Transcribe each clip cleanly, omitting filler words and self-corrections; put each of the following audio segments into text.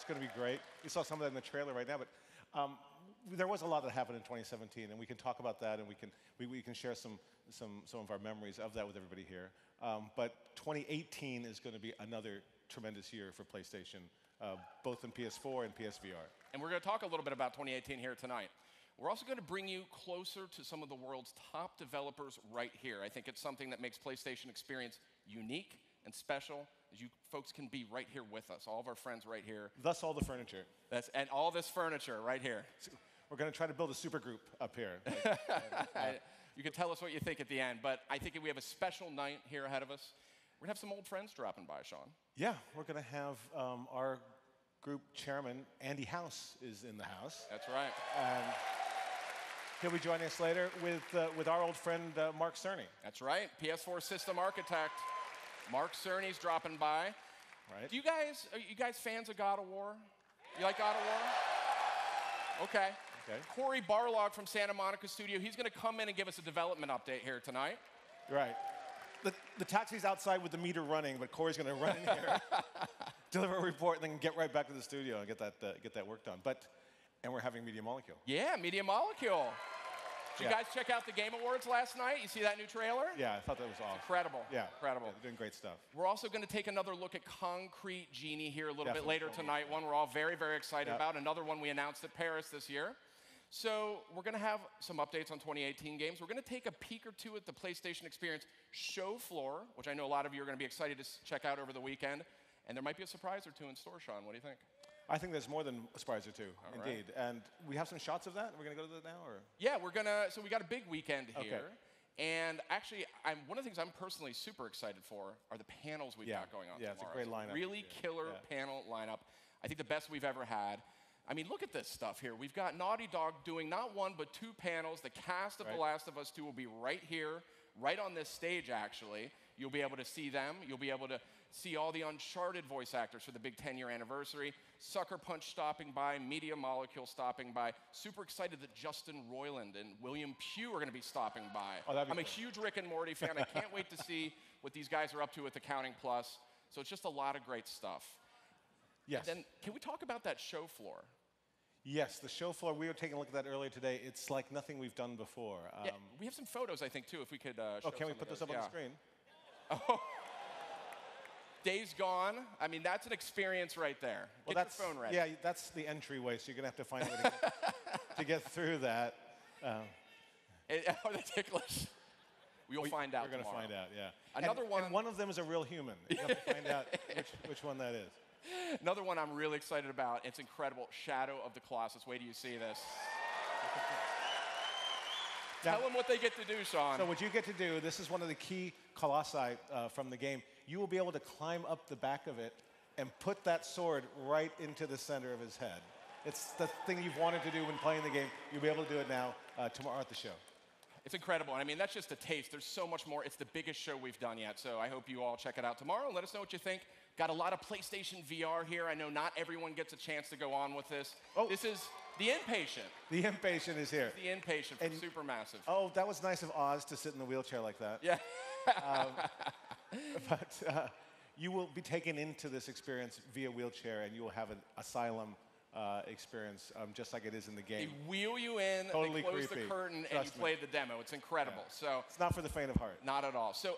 it's going to be great. You saw some of that in the trailer right now, but there was a lot that happened in 2017, and we can talk about that, and we can share some of our memories of that with everybody here. But 2018 is going to be another tremendous year for PlayStation, both in PS4 and PSVR. And we're going to talk a little bit about 2018 here tonight. We're also going to bring you closer to some of the world's top developers right here. I think it's something that makes PlayStation Experience unique and special, as you folks can be right here with us, all of our friends right here. Thus all the furniture. And all this furniture right here. We're going to try to build a super group up here. You can tell us what you think at the end, but I think we have a special night here ahead of us. We're going to have some old friends dropping by, Sean. Yeah, we're going to have our group chairman, Andy House, is in the house. That's right. And he'll be joining us later with our old friend, Mark Cerny. That's right, PS4 system architect. Mark Cerny's dropping by. Right. Are you guys fans of God of War? You like God of War? Okay. Corey Barlog from Santa Monica Studio, he's going to come in and give us a development update here tonight. Right. The taxi's outside with the meter running, but Corey's going to run in here, deliver a report, and then get right back to the studio and get that work done. And we're having Media Molecule. Yeah, Media Molecule. Did you guys check out the Game Awards last night? You see that new trailer? Yeah, I thought that was awesome. Incredible. Yeah. Incredible. Yeah, they're doing great stuff. We're also going to take another look at Concrete Genie here a little bit later tonight. One we're all very, very excited about. Another one we announced at Paris this year. So we're going to have some updates on 2018 games. We're going to take a peek or two at the PlayStation Experience show floor, which I know a lot of you are going to be excited to check out over the weekend. And there might be a surprise or two in store, Sean. What do you think? I think there's more than a surprise or two, all indeed. Right. And we have some shots of that. We're going to go to that now, or? Yeah, so we got a big weekend here. Okay. And actually, one of the things I'm personally super excited for are the panels we've got going on tomorrow. Yeah, it's a great lineup. Really killer panel lineup. I think the best we've ever had. I mean, look at this stuff here. We've got Naughty Dog doing not one, but two panels. The cast of The Last of Us 2 will be right here, right on this stage, actually. You'll be able to see them. You'll be able to see all the Uncharted voice actors for the big 10-year anniversary. Sucker Punch stopping by, Media Molecule stopping by. Super excited that Justin Roiland and William Pugh are going to be stopping by. Oh, I'm a huge Rick and Morty fan. I can't wait to see what these guys are up to with Accounting Plus. So it's just a lot of great stuff. Yes. Then can we talk about that show floor? Yes, the show floor. We were taking a look at that earlier today. It's like nothing we've done before. Yeah, we have some photos, I think, too, if we could show can we put those up on the screen? Oh. Days Gone. I mean, that's an experience right there. Get your phone ready. Yeah, that's the entryway, so you're going to have to find a way to get through that. Are they ticklish? We'll find out We're going to tomorrow. find out, yeah. Another one. And one of them is a real human. You have to find out which one that is. Another one I'm really excited about. It's incredible. Shadow of the Colossus. Wait till you see this. Tell them what they get to do, Sean. So what you get to do, this is one of the key colossi from the game. You will be able to climb up the back of it and put that sword right into the center of his head. It's the thing you've wanted to do when playing the game. You'll be able to do it now tomorrow at the show. It's incredible. I mean, that's just a taste. There's so much more. It's the biggest show we've done yet. So I hope you all check it out tomorrow and let us know what you think. Got a lot of PlayStation VR here. I know not everyone gets a chance to go on with this. Oh. This is The Inpatient. The Inpatient is here. The Inpatient from Supermassive. Oh, that was nice of Oz to sit in the wheelchair like that. Yeah. But you will be taken into this experience via wheelchair, and you will have an asylum experience, just like it is in the game. They wheel you in, totally they close creepy. the curtain, and you play the demo. It's incredible. Yeah. So it's not for the faint of heart. Not at all. So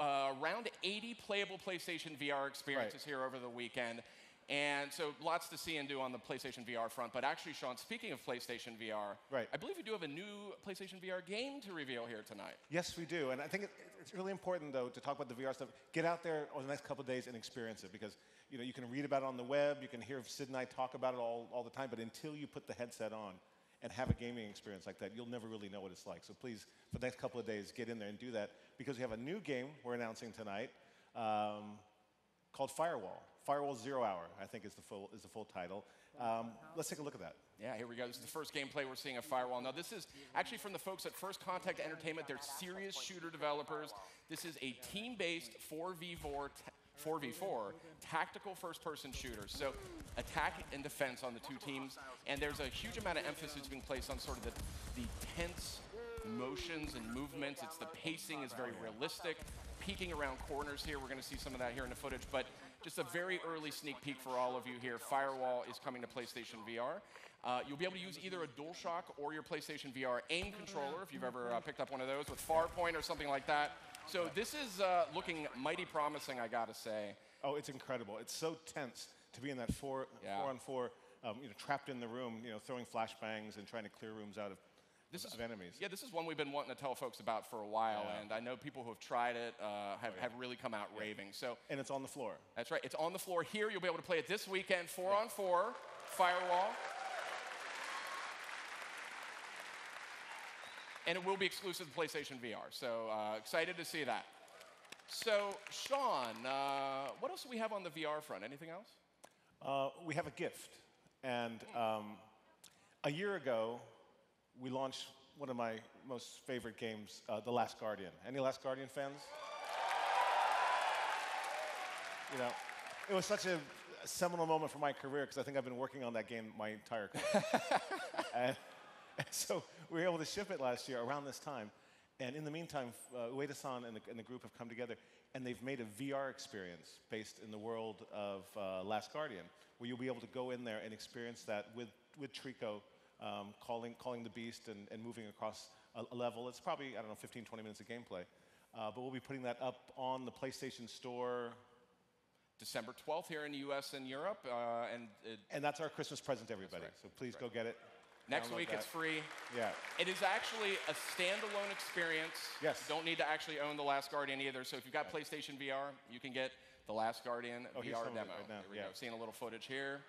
around 80 playable PlayStation VR experiences here over the weekend. And so lots to see and do on the PlayStation VR front. But actually, Sean, speaking of PlayStation VR, I believe we do have a new PlayStation VR game to reveal here tonight. Yes, we do. And I think it's really important, though, to talk about the VR stuff. Get out there over the next couple of days and experience it. Because you can read about it on the web. You can hear Sid and I talk about it all the time. But until you put the headset on and have a gaming experience like that, you'll never really know what it's like. So please, for the next couple of days, get in there and do that. Because we have a new game we're announcing tonight called Firewall. Firewall 0 Hour, I think is the full title. Let's take a look at that. Yeah, here we go. This is the first gameplay we're seeing of Firewall. Now, this is actually from the folks at First Contact Entertainment. They're serious shooter developers. This is a team-based 4v4 tactical first-person shooter. So attack and defense on the two teams. And there's a huge amount of emphasis being placed on sort of the tense motions and movements. The pacing is very realistic. Peeking around corners here. We're going to see some of that here in the footage. But just a very early sneak peek for all of you here. Firewall is coming to PlayStation VR. You'll be able to use either a DualShock or your PlayStation VR aim controller, if you've ever picked up one of those, with Farpoint or something like that. So this is looking mighty promising, I gotta say. Oh, it's incredible. It's so tense to be in that four-on-four, trapped in the room, throwing flashbangs and trying to clear rooms out of enemies. Yeah, this is one we've been wanting to tell folks about for a while, and I know people who have tried it have really come out raving. So, and it's on the floor. That's right. It's on the floor here. You'll be able to play it this weekend, 4-on-4, Firewall. And it will be exclusive to PlayStation VR, so excited to see that. So, Sean, what else do we have on the VR front? Anything else? We have a gift. And a year ago, we launched one of my most favorite games, The Last Guardian. Any Last Guardian fans? It was such a seminal moment for my career because I think I've been working on that game my entire career. and so we were able to ship it last year around this time. And in the meantime, Ueda-san and the group have come together, and they've made a VR experience based in the world of Last Guardian, where you'll be able to go in there and experience that with Trico, calling the beast and moving across a level. It's probably, 15, 20 minutes of gameplay. But we'll be putting that up on the PlayStation Store. December 12th here in the US and Europe. And that's our Christmas present, everybody. So please go get it. Next week, it's free. Yeah. It is actually a standalone experience. Yes. You don't need to actually own The Last Guardian either. So if you've got PlayStation VR, you can get The Last Guardian VR demo. Right now. Here we go. Seeing a little footage here.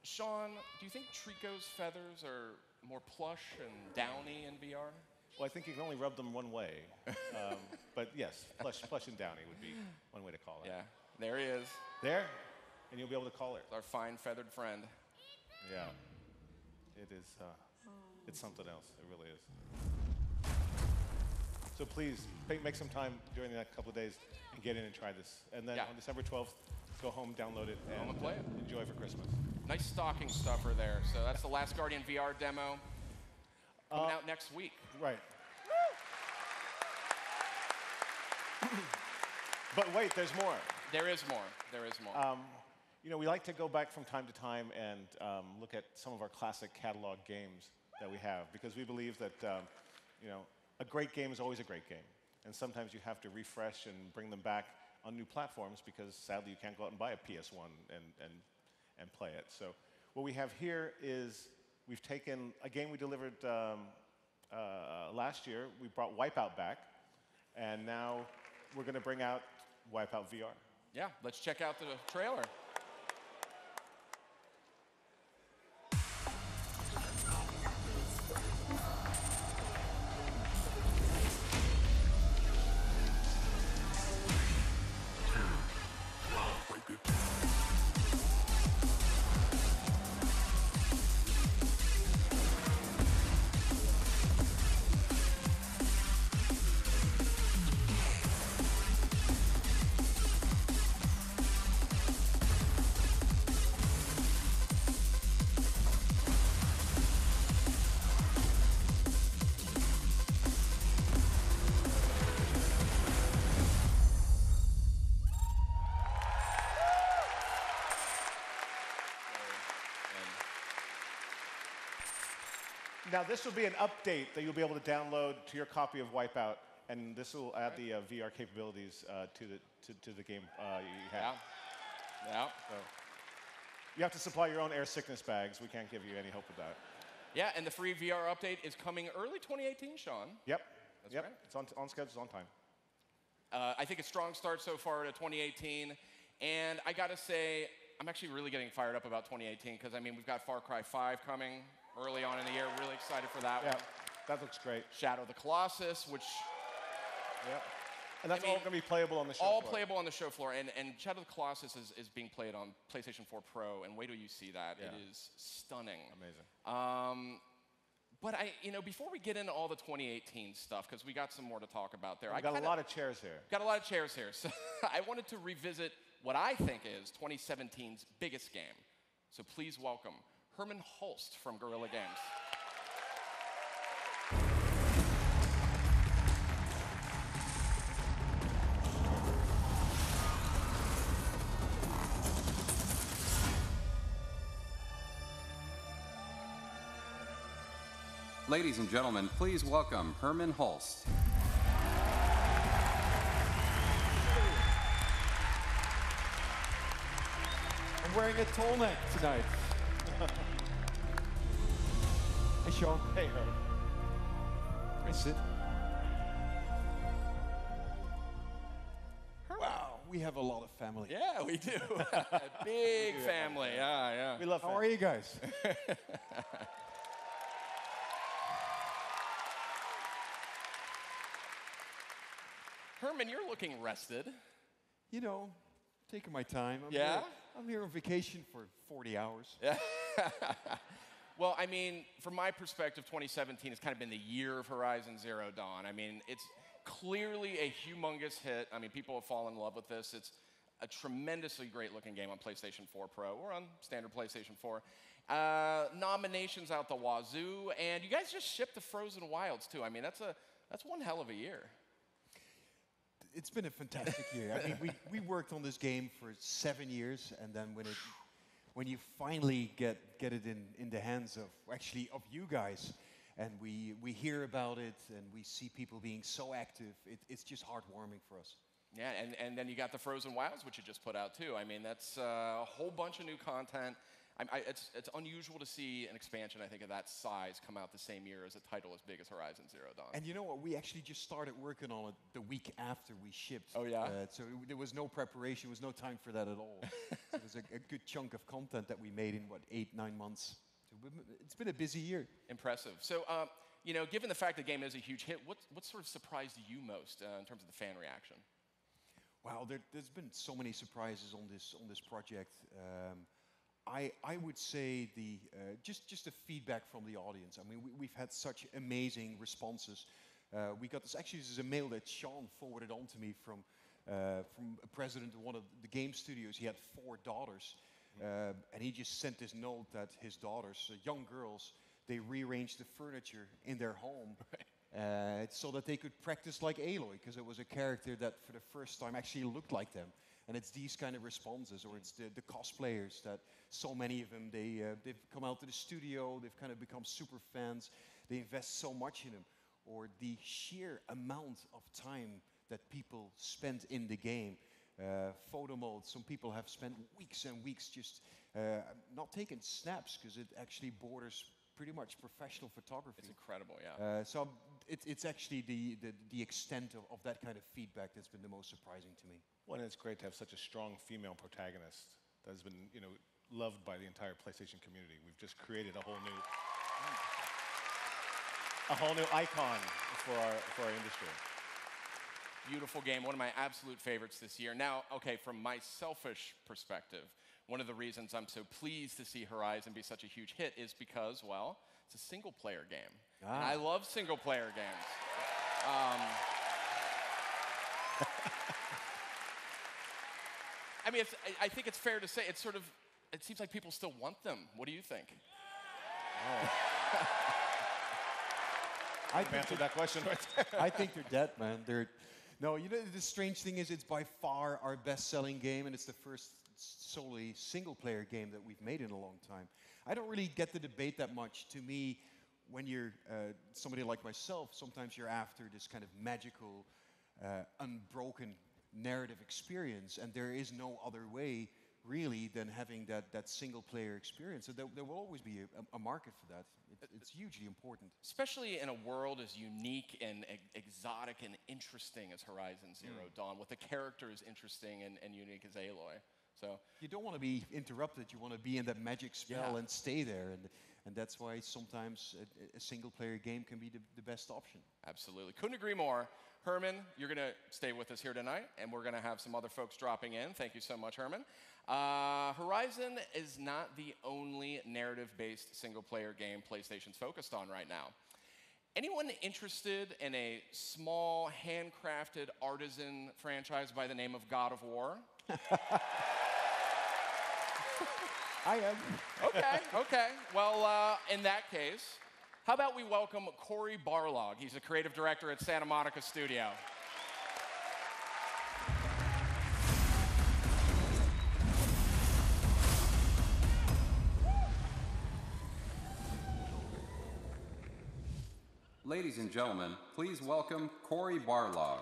Sean, do you think Trico's feathers are more plush and downy in VR? Well, I think you can only rub them one way. But yes, plush and downy would be one way to call it. Yeah, there he is. There, and you'll be able to call it. Our fine feathered friend. Yeah, it is. It's something else. It really is. So please make some time during the next couple of days and get in and try this. And then on December 12th, go home, download it, and play it. Enjoy for Christmas. Nice stocking stuffer there. So that's the Last Guardian VR demo coming out next week. Right. But wait, there's more. There is more. There is more. We like to go back from time to time and look at some of our classic catalog games that we have, because we believe that a great game is always a great game, and sometimes you have to refresh and bring them back on new platforms because sadly you can't go out and buy a PS1 and play it. So what we have here is we've taken a game we delivered last year. We brought Wipeout back, and now we're going to bring out Wipeout VR. Yeah, let's check out the trailer. Now, this will be an update that you'll be able to download to your copy of Wipeout, and this will add the VR capabilities to the game you have. Yeah. So you have to supply your own air sickness bags. We can't give you any hope with that. Yeah, and the free VR update is coming early 2018, Sean. Yep. That's right. It's on schedule. It's on time. I think a strong start so far to 2018, and I gotta say, I'm actually really getting fired up about 2018 because we've got Far Cry 5 coming early on in the year. Really excited for that one. That looks great. Shadow of the Colossus, which... Yeah. And that's all going to be playable on the show all floor. Playable on the show floor. And Shadow of the Colossus is being played on PlayStation 4 Pro, and wait till you see that. Yeah. It is stunning. Amazing. But before we get into all the 2018 stuff, because we got some more to talk about there. We've got a lot of chairs here. Got a lot of chairs here. So I wanted to revisit what I think is 2017's biggest game. So please welcome Hermen Hulst from Guerrilla Games. Ladies and gentlemen, please welcome Herman Hulst. I'm wearing a tall neck tonight. Hey, Sean. Hey, Herb. Is it? Wow, we have a lot of family. Yeah, we do. Big family. Yeah. We love How are you guys? Herman, you're looking rested. You know, taking my time. Yeah? I'm here on vacation for 40 hours. Well, I mean, from my perspective, 2017 has kind of been the year of Horizon Zero Dawn. I mean, it's clearly a humongous hit. I mean, people have fallen in love with this. It's a tremendously great-looking game on PlayStation 4 Pro or on standard PlayStation 4. Nominations out the wazoo, and you guys just shipped the Frozen Wilds, too. I mean, that's one hell of a year. It's been a fantastic year. I mean, we worked on this game for 7 years, and then when you finally get it in the hands of you guys, and we hear about it, and we see people being so active, it's just heartwarming for us. Yeah, and then you got the Frozen Wilds, which you just put out too. I mean, that's a whole bunch of new content. It's unusual to see an expansion, I think, of that size come out the same year as a title as big as Horizon Zero Dawn. And you know what? We actually just started working on it the week after we shipped. Oh, yeah? There was no preparation. There was no time for that at all. So it was a good chunk of content that we made in, 8-9 months. So it's been a busy year. Impressive. So, you know, given the fact the game is a huge hit, what sort of surprised you most in terms of the fan reaction? Wow, there's been so many surprises on this project. I would say just the feedback from the audience. I mean, we've had such amazing responses. We got this. Actually, this is a mail that Sean forwarded on to me from a president of one of the game studios. He had 4 daughters, and he just sent this note that his daughters, young girls, they rearranged the furniture in their home. So that they could practice like Aloy, because it was a character that for the first time actually looked like them. And it's these kind of responses, or it's the cosplayers that so many of them, they've come out to the studio, they've kind of become super fans, they invest so much in them. Or the sheer amount of time that people spend in the game. Photo mode, some people have spent weeks and weeks just not taking snaps, because it actually borders pretty much professional photography. It's incredible, yeah. So it's actually the extent of that kind of feedback that's been the most surprising to me. Well, and it's great to have such a strong female protagonist that has been, loved by the entire PlayStation community. We've just created a whole new icon for our industry. Beautiful game, one of my absolute favorites this year. Now, okay, from my selfish perspective, one of the reasons I'm so pleased to see Horizon be such a huge hit is because, well, it's a single-player game. And I love single-player games. I mean, I think it's fair to say it seems like people still want them. What do you think? I've answered that question right there. I think they're dead, man. No, the strange thing is it's by far our best-selling game, and it's the first solely single-player game that we've made in a long time. I don't really get the debate that much. To me, when you're somebody like myself, sometimes you're after this kind of magical, unbroken narrative experience, and there is no other way, really, than having that single-player experience. So there will always be a market for that. It's hugely important. Especially in a world as unique and exotic and interesting as Horizon Zero Dawn, with a character as interesting and unique as Aloy. So you don't want to be interrupted. You want to be in that magic spell and stay there. And that's why sometimes a single-player game can be the best option. Absolutely. Couldn't agree more. Herman, you're going to stay with us here tonight, and we're going to have some other folks dropping in. Thank you so much, Herman. Horizon is not the only narrative-based single-player game PlayStation's focused on right now. Anyone interested in a small, handcrafted artisan franchise by the name of God of War? I am. Okay. Well, in that case, how about we welcome Cory Barlog? He's a creative director at Santa Monica Studio. Ladies and gentlemen, please welcome Cory Barlog.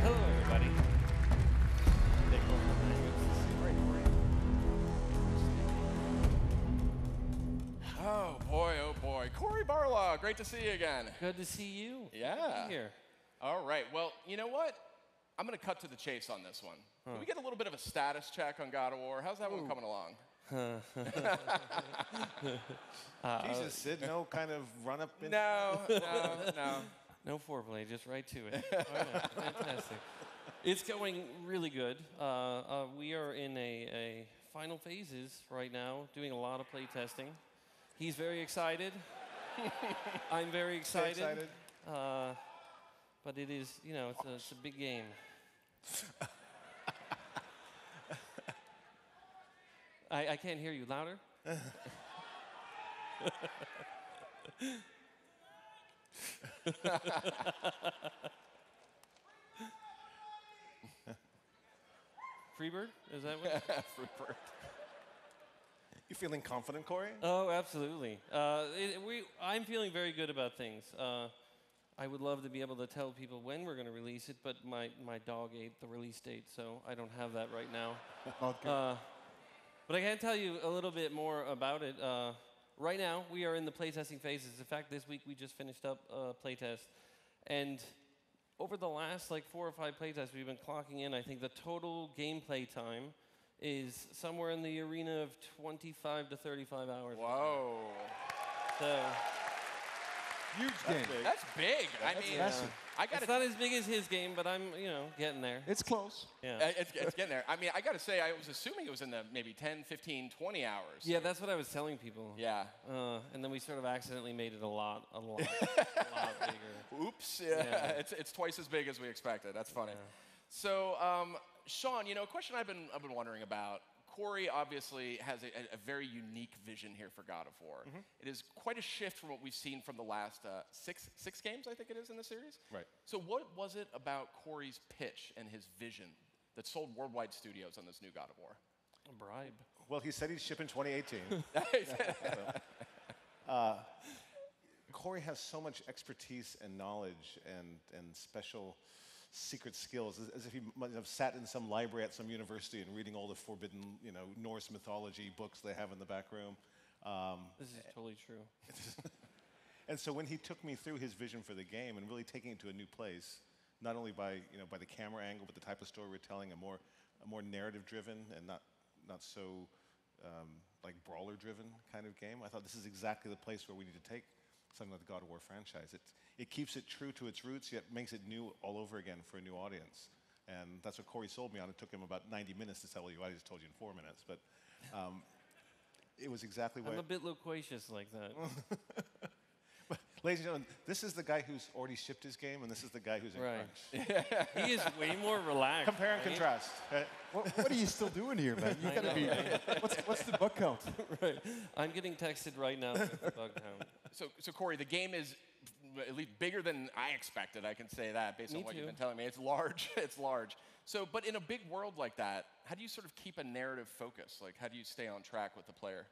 Hello, everybody. Oh boy. Cory Barlog, great to see you again. Good to see you. Yeah. Good to be here. All right, well, you know what? I'm going to cut to the chase on this one. Can we get a little bit of a status check on God of War? How's that one coming along? Jesus, Sid, no kind of run up in. No. No foreplay, just right to it. All right, fantastic. It's going really good. We are in a final phases right now, doing a lot of play testing. He's very excited. I'm very Stay excited. But it is, it's a big game. I can't hear you. Louder? Freebird? Is that what? Fruitbird. You feeling confident, Cory? Oh, absolutely. I'm feeling very good about things. I would love to be able to tell people when we're going to release it, but my dog ate the release date, so I don't have that right now. Okay. But I can tell you a little bit more about it. Right now, we are in the playtesting phases. In fact, this week we just finished up a playtest. And over the last 4 or 5 playtests we've been clocking in, I think the total gameplay time is somewhere in the arena of 25 to 35 hours. Whoa. So Huge game. That's big. I mean, massive. I got it's not as big as his game, but I'm, getting there. It's close. Yeah. It's getting there. I mean, I got to say, I was assuming it was in the maybe 10, 15, 20 hours. Yeah, that's what I was telling people. Yeah. And then we sort of accidentally made it a lot bigger. Oops. Yeah. It's twice as big as we expected. That's funny. Yeah. So, Sean, a question I've been wondering about. Cory obviously has a very unique vision here for God of War. Mm-hmm. It is quite a shift from what we've seen from the last six games, I think it is, in the series. Right. So what was it about Cory's pitch and his vision that sold Worldwide Studios on this new God of War? A bribe. Well, he said he'd ship in 2018. Cory has so much expertise and knowledge and special secret skills, as if he might have sat in some library at some university and reading all the forbidden, Norse mythology books they have in the back room. This is totally true. And so when he took me through his vision for the game and really taking it to a new place, not only by the camera angle, but the type of story we're telling, a more narrative-driven and not so brawler-driven kind of game, I thought this is exactly the place where we need to take something like the God of War franchise. It keeps it true to its roots, yet makes it new all over again for a new audience. And that's what Cory sold me on. It took him about 90 minutes to tell you. I just told you in 4 minutes. But it was exactly what... I'm a bit loquacious like that. But, ladies and gentlemen, this is the guy who's already shipped his game, and this is the guy who's in Right. crunch. He is way more relaxed. Compare and right? contrast. What are you still doing here, man? You I gotta know, be. right? What's the bug count? Right. I'm getting texted right now with the bug count. So Cory, the game is at least bigger than I expected. I can say that based Me on what you've too. been telling me. It's large. It's large. So, but in a big world like that, how do you sort of keep a narrative focus? How do you stay on track with the player?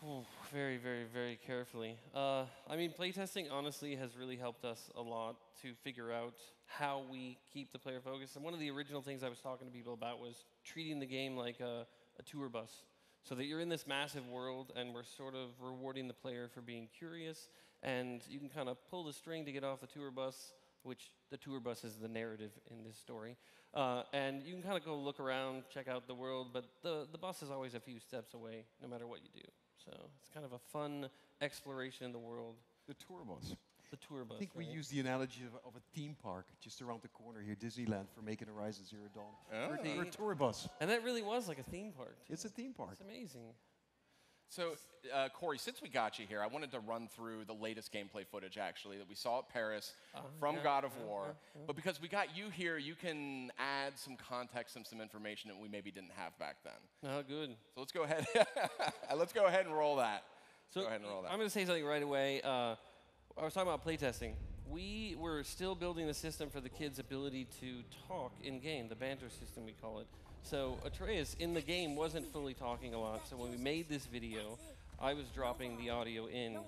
Ooh, very, very, very carefully. Playtesting honestly has really helped us a lot to figure out how we keep the player focused. And one of the original things I was talking to people about was treating the game like a tour bus. So that you're in this massive world and we're sort of rewarding the player for being curious, and you can kind of pull the string to get off the tour bus, which the tour bus is the narrative in this story. And you can kind of go look around, check out the world, but the bus is always a few steps away, no matter what you do. So it's kind of a fun exploration in the world. The tour bus. The tour bus. I think we right? use the analogy of a theme park just around the corner here, Disneyland, for making Horizon Zero Dawn. We're a tour bus. And that really was like a theme park. It's a theme park. It's amazing. So, Cory, since we got you here, I wanted to run through the latest gameplay footage, actually, that we saw at Paris from yeah, God of yeah, War. yeah. But because we got you here, you can add some context and some information that we maybe didn't have back then. Oh, good. So let's go ahead. Let's go ahead and roll that. So Go ahead and roll that. I'm going to say something right away. I was talking about playtesting. we were still building the system for the kids' ability to talk in game, the banter system we call it. So Atreus in the game wasn't fully talking a lot. So when we made this video, I was dropping the audio in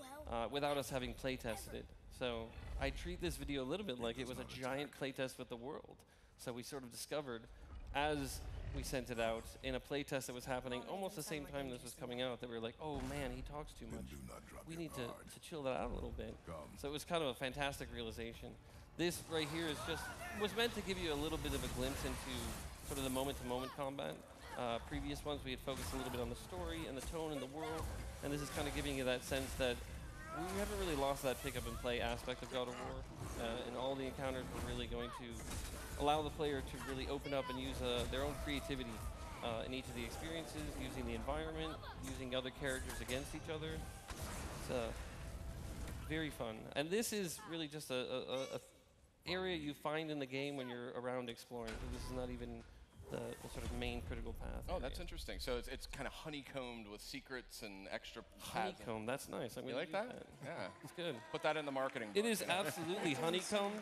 without us having play tested it. So I treat this video a little bit like it was a giant playtest with the world. So we sort of discovered as we sent it out in a playtest that was happening almost the same time this was coming out that we were like, oh man, he talks too much. We need to chill that out a little bit. So it was kind of a fantastic realization. This right here was meant to give you a little bit of a glimpse into sort of the moment-to-moment combat. Previous ones we had focused a little bit on the story and the tone and the world, and this is kind of giving you that sense that we haven't really lost that pick-up-and-play aspect of God of War, and all the encounters were really going to allow the player to really open up and use their own creativity in each of the experiences, using the environment, using other characters against each other. It's very fun. And this is really just a area you find in the game when you're around exploring. So this is not even the sort of main critical path. Oh, that's interesting. So it's kind of honeycombed with secrets and extra paths. Honeycomb, that's nice. You like that? Yeah. It's good. Put that in the marketing It book. is absolutely honeycombed.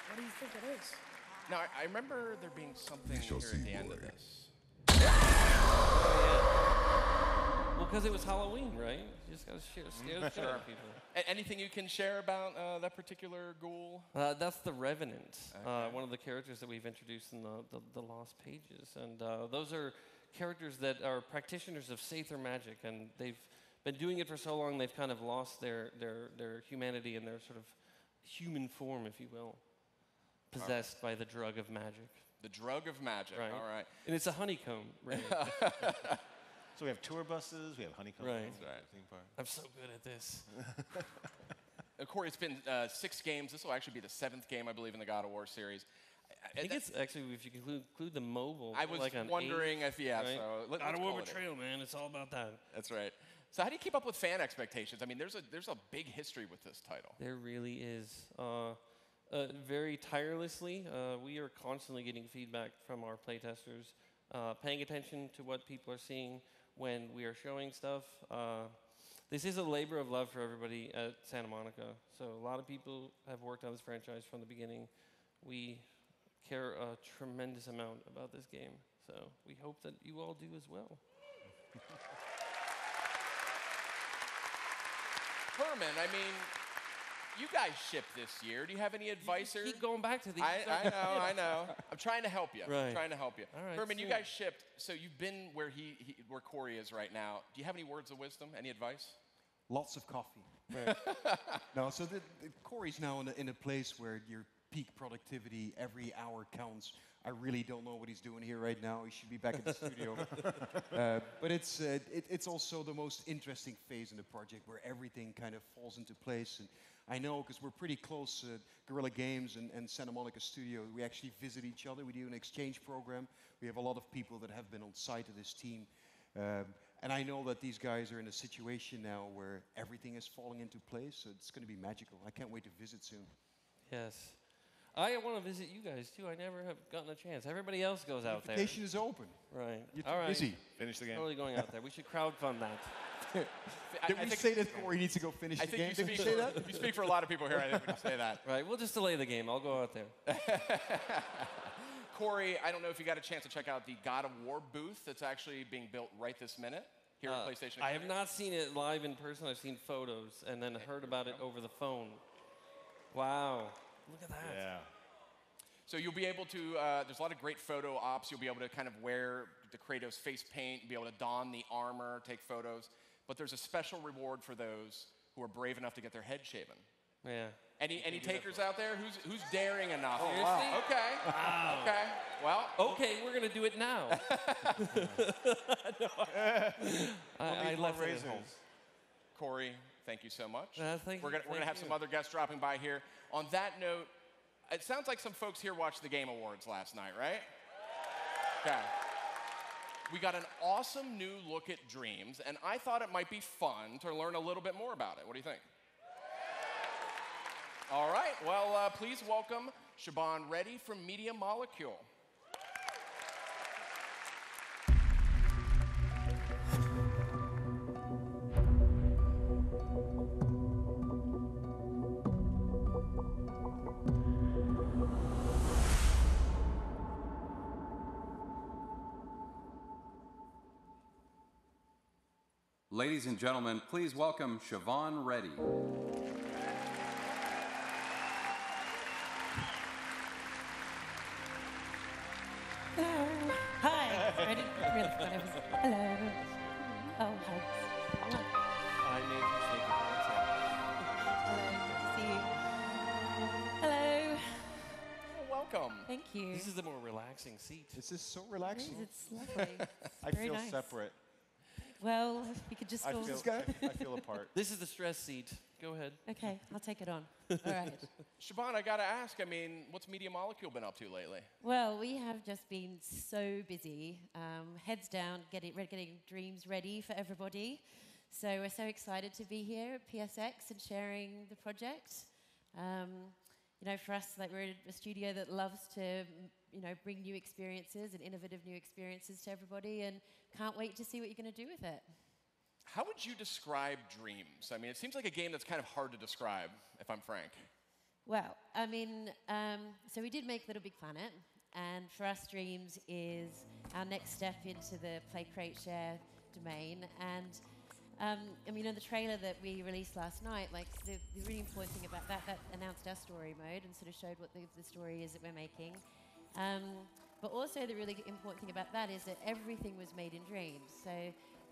What do you think it is? Now, I remember there being something here at the end of this. Well, because it was Halloween, right? You just got to scare the shit out of people. Anything you can share about that particular ghoul? That's the Revenant, one of the characters that we've introduced in the Lost Pages. And those are characters that are practitioners of Sather magic, and they've been doing it for so long they've kind of lost their humanity and their sort of human form, if you will, possessed by the drug of magic. The drug of magic, Right. all right. And it's a honeycomb, right? So we have tour buses, we have honeycombs. Right. That's right. Theme park. I'm so good at this. Corey, it's been 6 games. This will actually be the 7th game, I believe, in the God of War series. I think it's actually, if you include the mobile. I was like on wondering 8, if, yeah, right? so God let's of War call it Betrayal, man. It's all about that. That's right. So how do you keep up with fan expectations? I mean, there's a big history with this title. There really is. Very tirelessly, we are constantly getting feedback from our playtesters, paying attention to what people are seeing when we are showing stuff. This is a labor of love for everybody at Santa Monica. So a lot of people have worked on this franchise from the beginning. We care a tremendous amount about this game. So we hope that you all do as well. Herman, I mean, you guys shipped this year. Do you have any advice? You keep going back to these. I know. I'm trying to help you. Right. I'm trying to help you. All right, Herman, you sure. guys shipped, so you've been where where Corey is right now. Do you have any words of wisdom? Any advice? Lots of coffee. No, so Corey's now in a place where your peak productivity, every hour counts. I really don't know what he's doing here right now. He should be back in the studio. But it's also the most interesting phase in the project where everything kind of falls into place. And I know because we're pretty close, Guerrilla Games and Santa Monica Studio, we actually visit each other. We do an exchange program. We have a lot of people that have been on site of this team. And I know that these guys are in a situation now where everything is falling into place. So it's going to be magical. I can't wait to visit soon. Yes. I want to visit you guys too. I never have gotten a chance. Everybody else goes out there. Invitation is open. Right. You're too All right. busy. Finish the game. Totally going out there. We should crowdfund that. Did we say that Corey needs to go finish I the think game? you Did speak, we say that? you speak for a lot of people here. I think when you say that. Right. We'll just delay the game. I'll go out there. Corey, I don't know if you got a chance to check out the God of War booth that's actually being built right this minute here at PlayStation. I have not seen it live in person. I've seen photos and then heard about it over the phone. Wow. Look at that. Yeah. So you'll be able to, there's a lot of great photo ops. You'll be able to kind of wear the Kratos face paint, be able to don the armor, take photos. But there's a special reward for those who are brave enough to get their head shaven. Yeah. Any takers out there? Who's daring enough? Oh, wow. Okay. Wow. Okay. Well. Okay, we're going to do it now. I left it at home. Corey, thank you so much. Thank we're you. gonna have some other guests dropping by here. On that note, it sounds like some folks here watched the Game Awards last night, right? Okay. We got an awesome new look at Dreams, and I thought it might be fun to learn a little bit more about it. What do you think? All right. Well, please welcome Shaban Reddy from Media Molecule. Ladies and gentlemen, please welcome Siobhan Reddy. Hello. Hi. Ready? Really forgot I was. Hello. Oh, hugs. I made you shake your hands. Hello. Good to see you. Hello. Welcome. Thank you. This is the more relaxing seat. This is so It is, relaxing. it's lovely. I Very feel nice. separate. Well, we could just I go. feel, I feel apart. This is the stress seat. Go ahead. Okay, I'll take it on. All right. Siobhan, I gotta ask, I mean, what's Media Molecule been up to lately? Well, we have just been so busy, heads down, getting dreams ready for everybody. So we're so excited to be here at PSX and sharing the project. You know, for us, like we're a studio that loves to, you know, bring new experiences and innovative new experiences to everybody, and can't wait to see what you're going to do with it. How would you describe Dreams? I mean, it seems like a game that's kind of hard to describe, if I'm frank. Well, I mean, so we did make Little Big Planet, and for us, Dreams is our next step into the Play, Create, Share domain. And I mean, in the trailer that we released last night, like the really important thing about that announced our story mode and sort of showed what the story is that we're making. But also the really important thing about that is that everything was made in Dreams. So,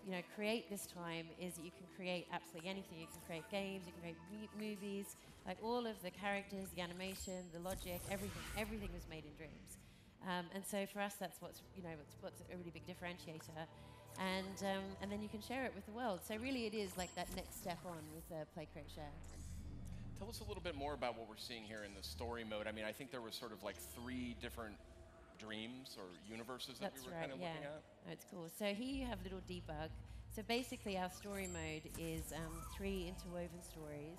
you know, Create this time is that you can create absolutely anything. You can create games, you can create movies, like all of the characters, the animation, the logic, everything was made in Dreams. And so for us, that's what's a really big differentiator. And then you can share it with the world. So really it is like that next step on with Play, Create, Share. Tell us a little bit more about what we're seeing here in the story mode. I mean, I think there was sort of like 3 different dreams or universes that That's we were right, kind of yeah. looking at. Oh, it's cool. So here you have little debug. So basically our story mode is 3 interwoven stories,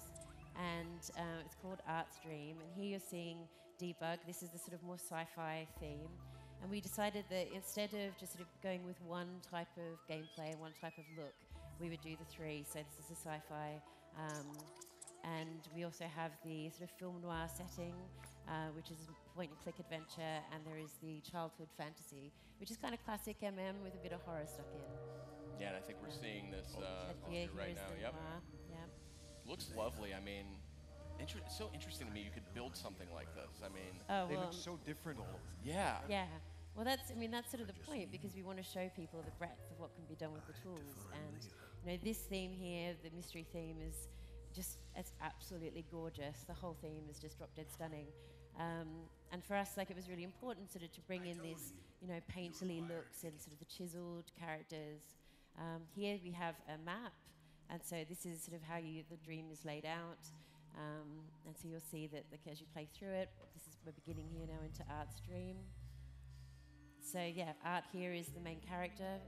and it's called Art's Dream. And here you're seeing debug. This is the sort of more sci-fi theme. And we decided that instead of just sort of going with one type of gameplay and one type of look, we would do the 3. So this is a sci-fi. And we also have the sort of film noir setting, which is point-and-click adventure, and there is the childhood fantasy, which is kind of classic MM with a bit of horror stuck in. Yeah, and I think we're seeing this Here right is now. the Yep. noir. Yep. Looks lovely. I mean, it's so interesting to me you could build something like this. I mean, Oh, They well, look so different, all of them. yeah. yeah. Well, that's sort of the point, because we want to show people the breadth of what can be done with the tools. And you know, this theme here, the mystery theme, is just, it's absolutely gorgeous. The whole theme is just drop dead stunning. And for us, like, it was really important sort of to bring in these, you know, painterly looks and sort of the chiseled characters. Here we have a map, and so this is sort of how the dream is laid out. And so you'll see that as you play through it, we're beginning here now into Art's Dream. So yeah, Art here is the main character,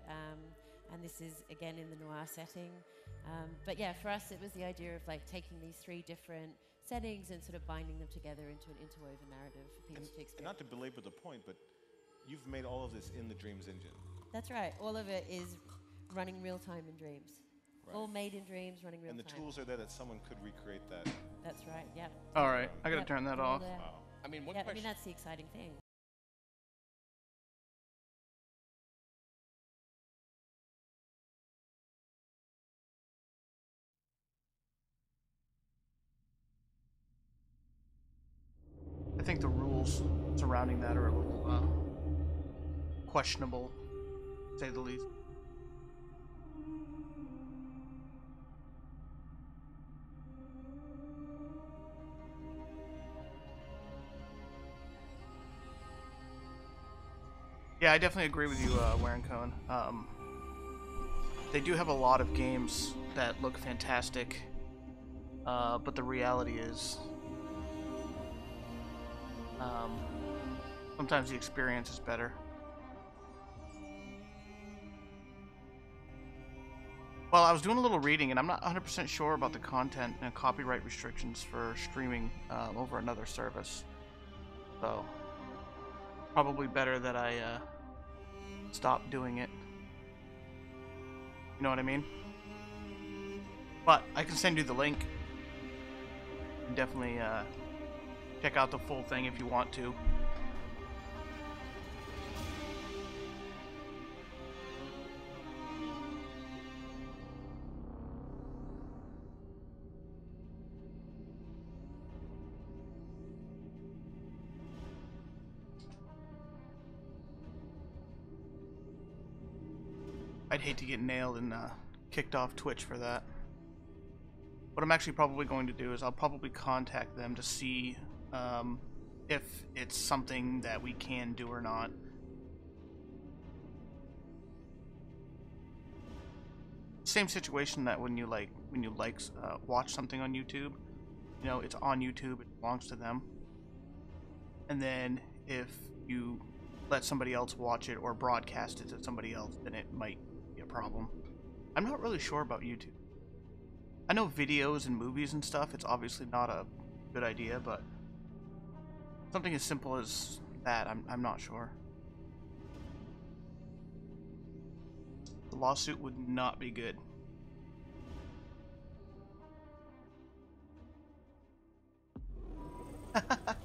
and this is again in the noir setting. But yeah, for us it was the idea of like taking these 3 different settings and sort of binding them together into an interwoven narrative for people to And experience. not to belabor the point, but you've made all of this in the Dreams engine. That's right. All of it is running real time in Dreams. Right. All made in Dreams, running real And the time. tools are there that someone could recreate that. That's right. Yeah. All right, I gotta Yep, turn that all off. there. Wow. I mean, one Yeah, I question. mean that's the exciting thing. I think the rules surrounding that are a little questionable, to say the least. Yeah, I definitely agree with you, Warren Cohen. They do have a lot of games that look fantastic, but the reality is, sometimes the experience is better. Well, I was doing a little reading, and I'm not 100% sure about the content and copyright restrictions for streaming over another service. So, probably better that I stop doing it. You know what I mean? But I can send you the link. You can definitely check out the full thing if you want to. I'd hate to get nailed and kicked off Twitch for that. What I'm actually probably going to do is I'll probably contact them to see if it's something that we can do or not. Same situation that when you watch something on YouTube, you know, it's on YouTube, it belongs to them. And then if you let somebody else watch it or broadcast it to somebody else, then it might be a problem. I'm not really sure about YouTube. I know videos and movies and stuff, it's obviously not a good idea, but something as simple as that, I'm not sure. The lawsuit would not be good.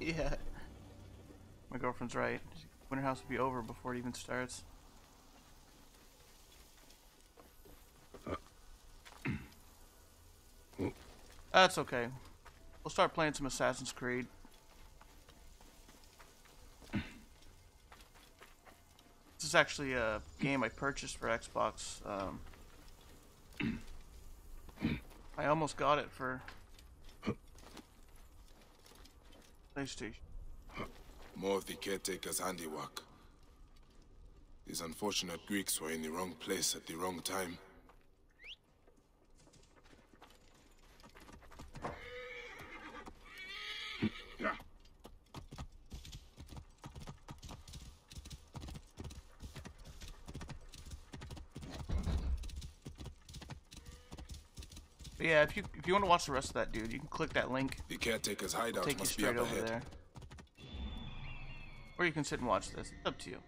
Yeah. My girlfriend's right. Winter House will be over before it even starts. That's okay. We'll start playing some Assassin's Creed. This is actually a game I purchased for Xbox. I almost got it for PlayStation. More of the caretaker's handiwork. These unfortunate Greeks were in the wrong place at the wrong time. But yeah, if you want to watch the rest of that dude, you can click that link. The caretaker's hideout Take you must be straight up over ahead. there. Or you can sit and watch this. It's up to you.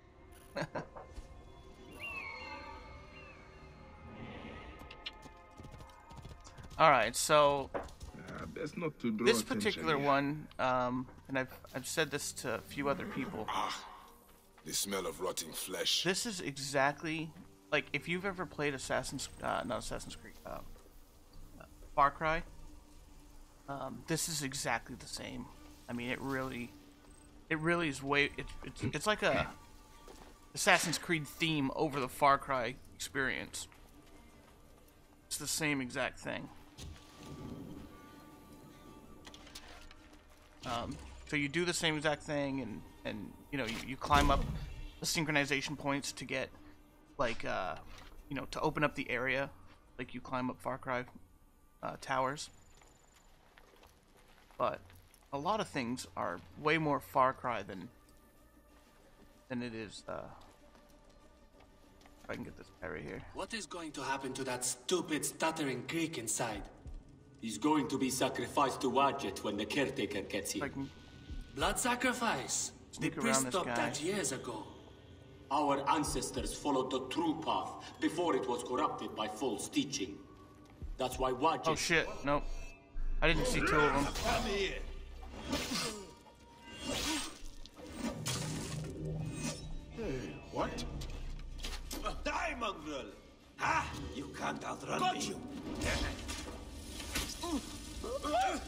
Alright, so Best not to draw this attention particular here. one, and I've said this to a few other people. The smell of rotting flesh. This is exactly like if you've ever played not Assassin's Creed, Far Cry. This is exactly the same. I mean, it really is it's like a Assassin's Creed theme over the Far Cry experience. It's the same exact thing. So you do the same exact thing, and you know you climb up the synchronization points to get like you know, to open up the area, like you climb up Far Cry towers. But a lot of things are way more Far Cry than it is. If I can get this guy right here. What is going to happen to that stupid, stuttering Greek inside? He's going to be sacrificed to Wadjet when the caretaker gets If here. I can Blood sacrifice? The sneak around priest this stopped guy. that years ago. Our ancestors followed the true path before it was corrupted by false teaching. That's why Wadjet... Oh shit! Nope. I didn't see two of them. What? Die, mongrel! Ha! You can't outrun me.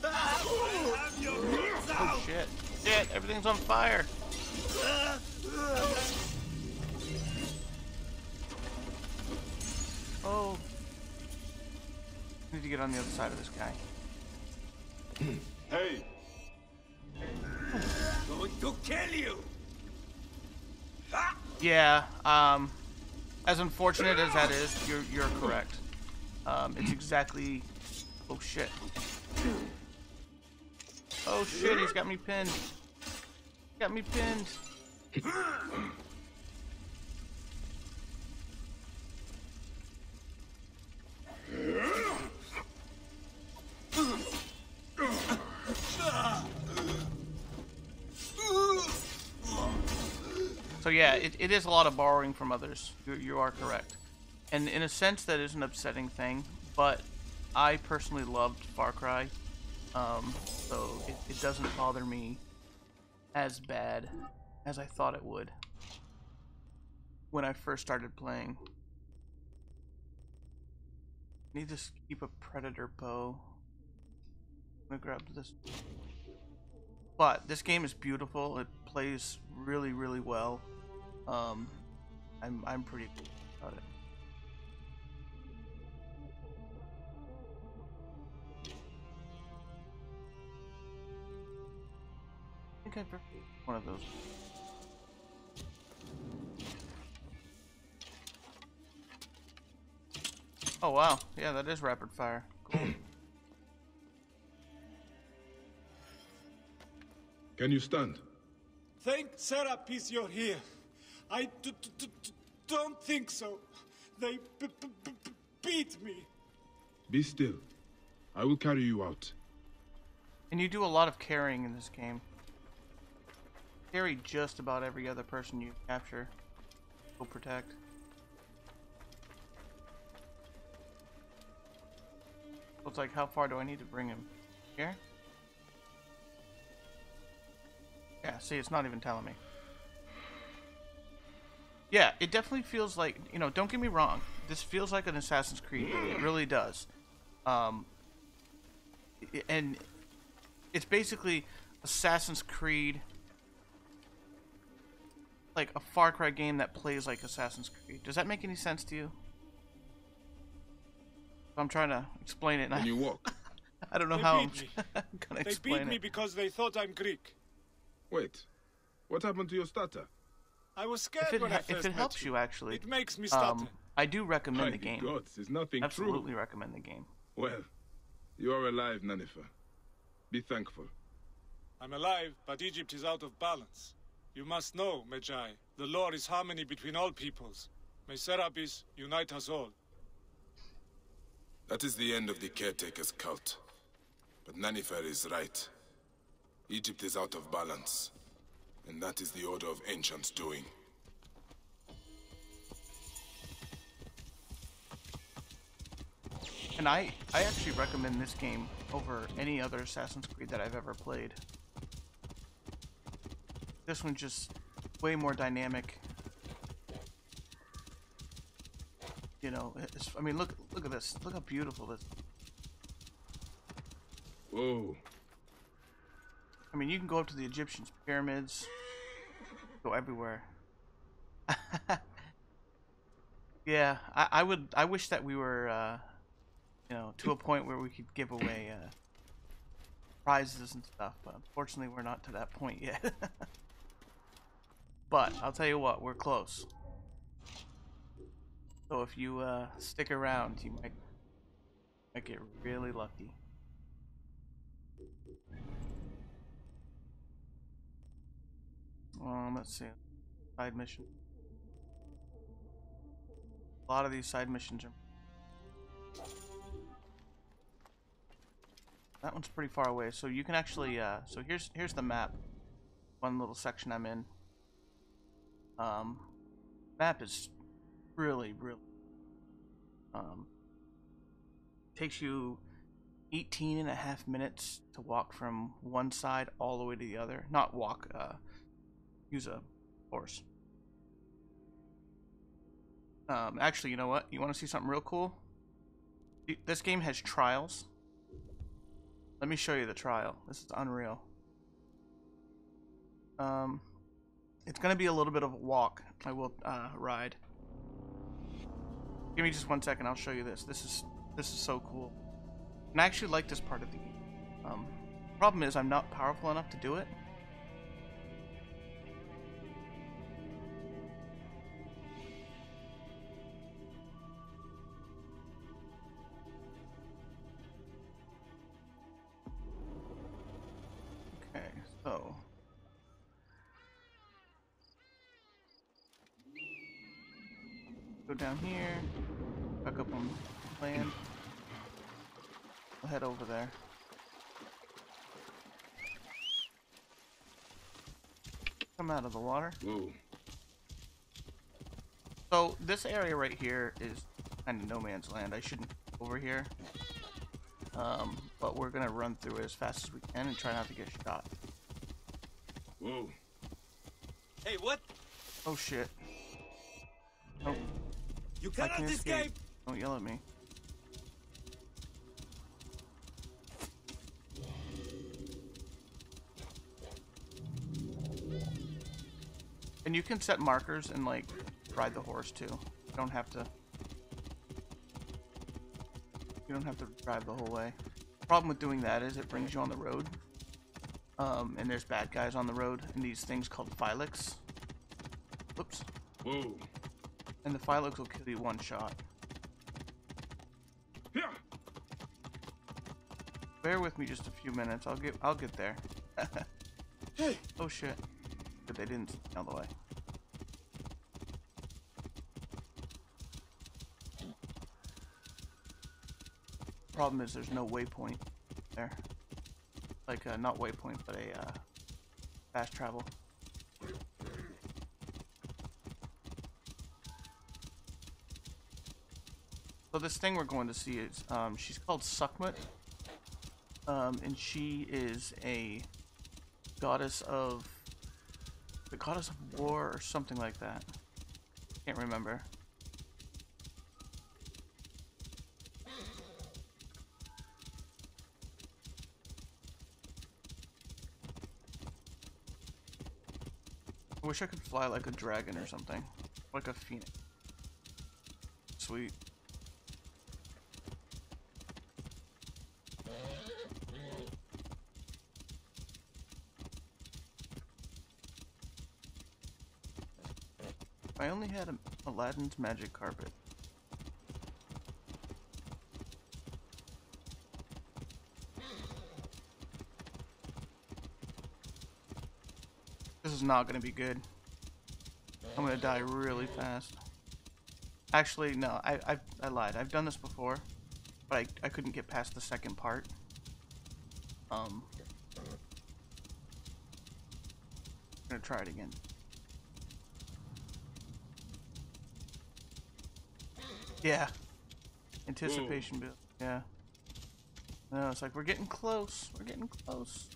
Have your roots out! Oh shit! Shit! Everything's on fire. Oh. I need to get on the other side of this guy. Hey! Going to kill you! Ha! Yeah. As unfortunate as that is, you're correct. It's exactly. Oh shit. Oh shit! He's got me pinned. Got me pinned. So yeah, it is a lot of borrowing from others. You are correct. And in a sense, that is an upsetting thing, but I personally loved Far Cry, so it doesn't bother me as bad as I thought it would when I first started playing. Need to keep a predator bow. I'm gonna grab this. But this game is beautiful. It plays really, really well. I'm pretty cool about it. think I've got one of those. Oh wow, yeah, that is rapid fire. Cool. Can you stand? Thank Serapis you're here. I don't think so. They beat me. Be still. I will carry you out. And you do a lot of carrying in this game. Carry just about every other person you capture. Will protect. So it's like, how far do I need to bring him? Here? Yeah, see, it's not even telling me. Yeah, it definitely feels like, you know, don't get me wrong. This feels like an Assassin's Creed. It really does. And it's basically Assassin's Creed, like a Far Cry game that plays like Assassin's Creed. Does that make any sense to you? I'm trying to explain it. Can you walk? I don't know They how beat I'm me. gonna They explain beat me it. because they thought I'm Greek. Wait. What happened to your stutter? I was scared when I first If it met helps you, actually, It makes me stutter. I do recommend My the game. gods, is nothing Absolutely true. recommend the game. Well, you are alive, Nanifa. Be thankful. I'm alive, but Egypt is out of balance. You must know, Medjay, the law is harmony between all peoples. May Serapis unite us all. That is the end of the caretaker's cult. But Nanifer is right. Egypt is out of balance. And that is the Order of Ancients doing. And I actually recommend this game over any other Assassin's Creed that I've ever played. This one's just way more dynamic. You know, I mean, look at this. Look how beautiful this. Whoa. I mean, you can go up to the Egyptian pyramids, go everywhere. Yeah, I wish that we were, you know, to a point where we could give away prizes and stuff, but unfortunately we're not to that point yet. But I'll tell you what, we're close. So if you stick around, you might get really lucky. Let's see. Side mission. A lot of these side missions are. That one's pretty far away, so you can actually. So here's the map. One little section I'm in. Map is really. Takes you 18.5 minutes to walk from one side all the way to the other. Not walk. Use a horse. Actually, you know what? You want to see something real cool? This game has trials. Let me show you the trial. This is unreal. It's gonna be a little bit of a walk. I will ride. Give me just 1 second. I'll show you this. This is so cool. And I actually like this part of the game. Problem is, I'm not powerful enough to do it. Okay, so go down here, back up on land. We'll head over there. Come out of the water. Whoa. So this area right here is kind of no man's land. I shouldn't go over here. But we're gonna run through it as fast as we can and try not to get shot. Whoa. Hey, what? Oh shit. Oh. You I cannot can escape! Don't yell at me. And you can set markers and like ride the horse too. You don't have to drive the whole way. Problem with doing that is it brings you on the road. And there's bad guys on the road, and these things called Phylax. Oops. Whoa. And the Phylax will kill you one shot. Bear with me just a few minutes. I'll get there. Oh shit. But they didn't all the way. Problem is there's no waypoint there. Like not waypoint, but a fast travel. So this thing we're going to see is she's called Sukhmut. And she is a goddess of the goddess of war or something like that. Can't remember. I wish I could fly like a dragon or something. Like a phoenix. Sweet. I only had Aladdin's magic carpet. This is not going to be good. I'm going to die really fast. Actually, no, I lied. I've done this before, but I couldn't get past the second part. I'm going to try it again. Yeah. Anticipation build. Yeah. No, it's like we're getting close. We're getting close.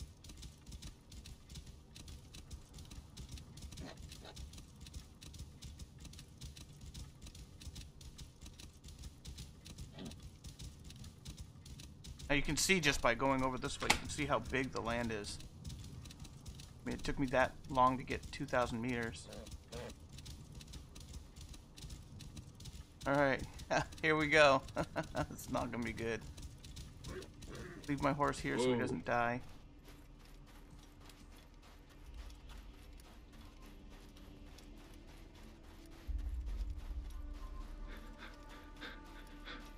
Now you can see just by going over this way, you can see how big the land is. I mean, it took me that long to get 2,000 meters. Alright, here we go. It's not gonna be good. Leave my horse here so he doesn't die.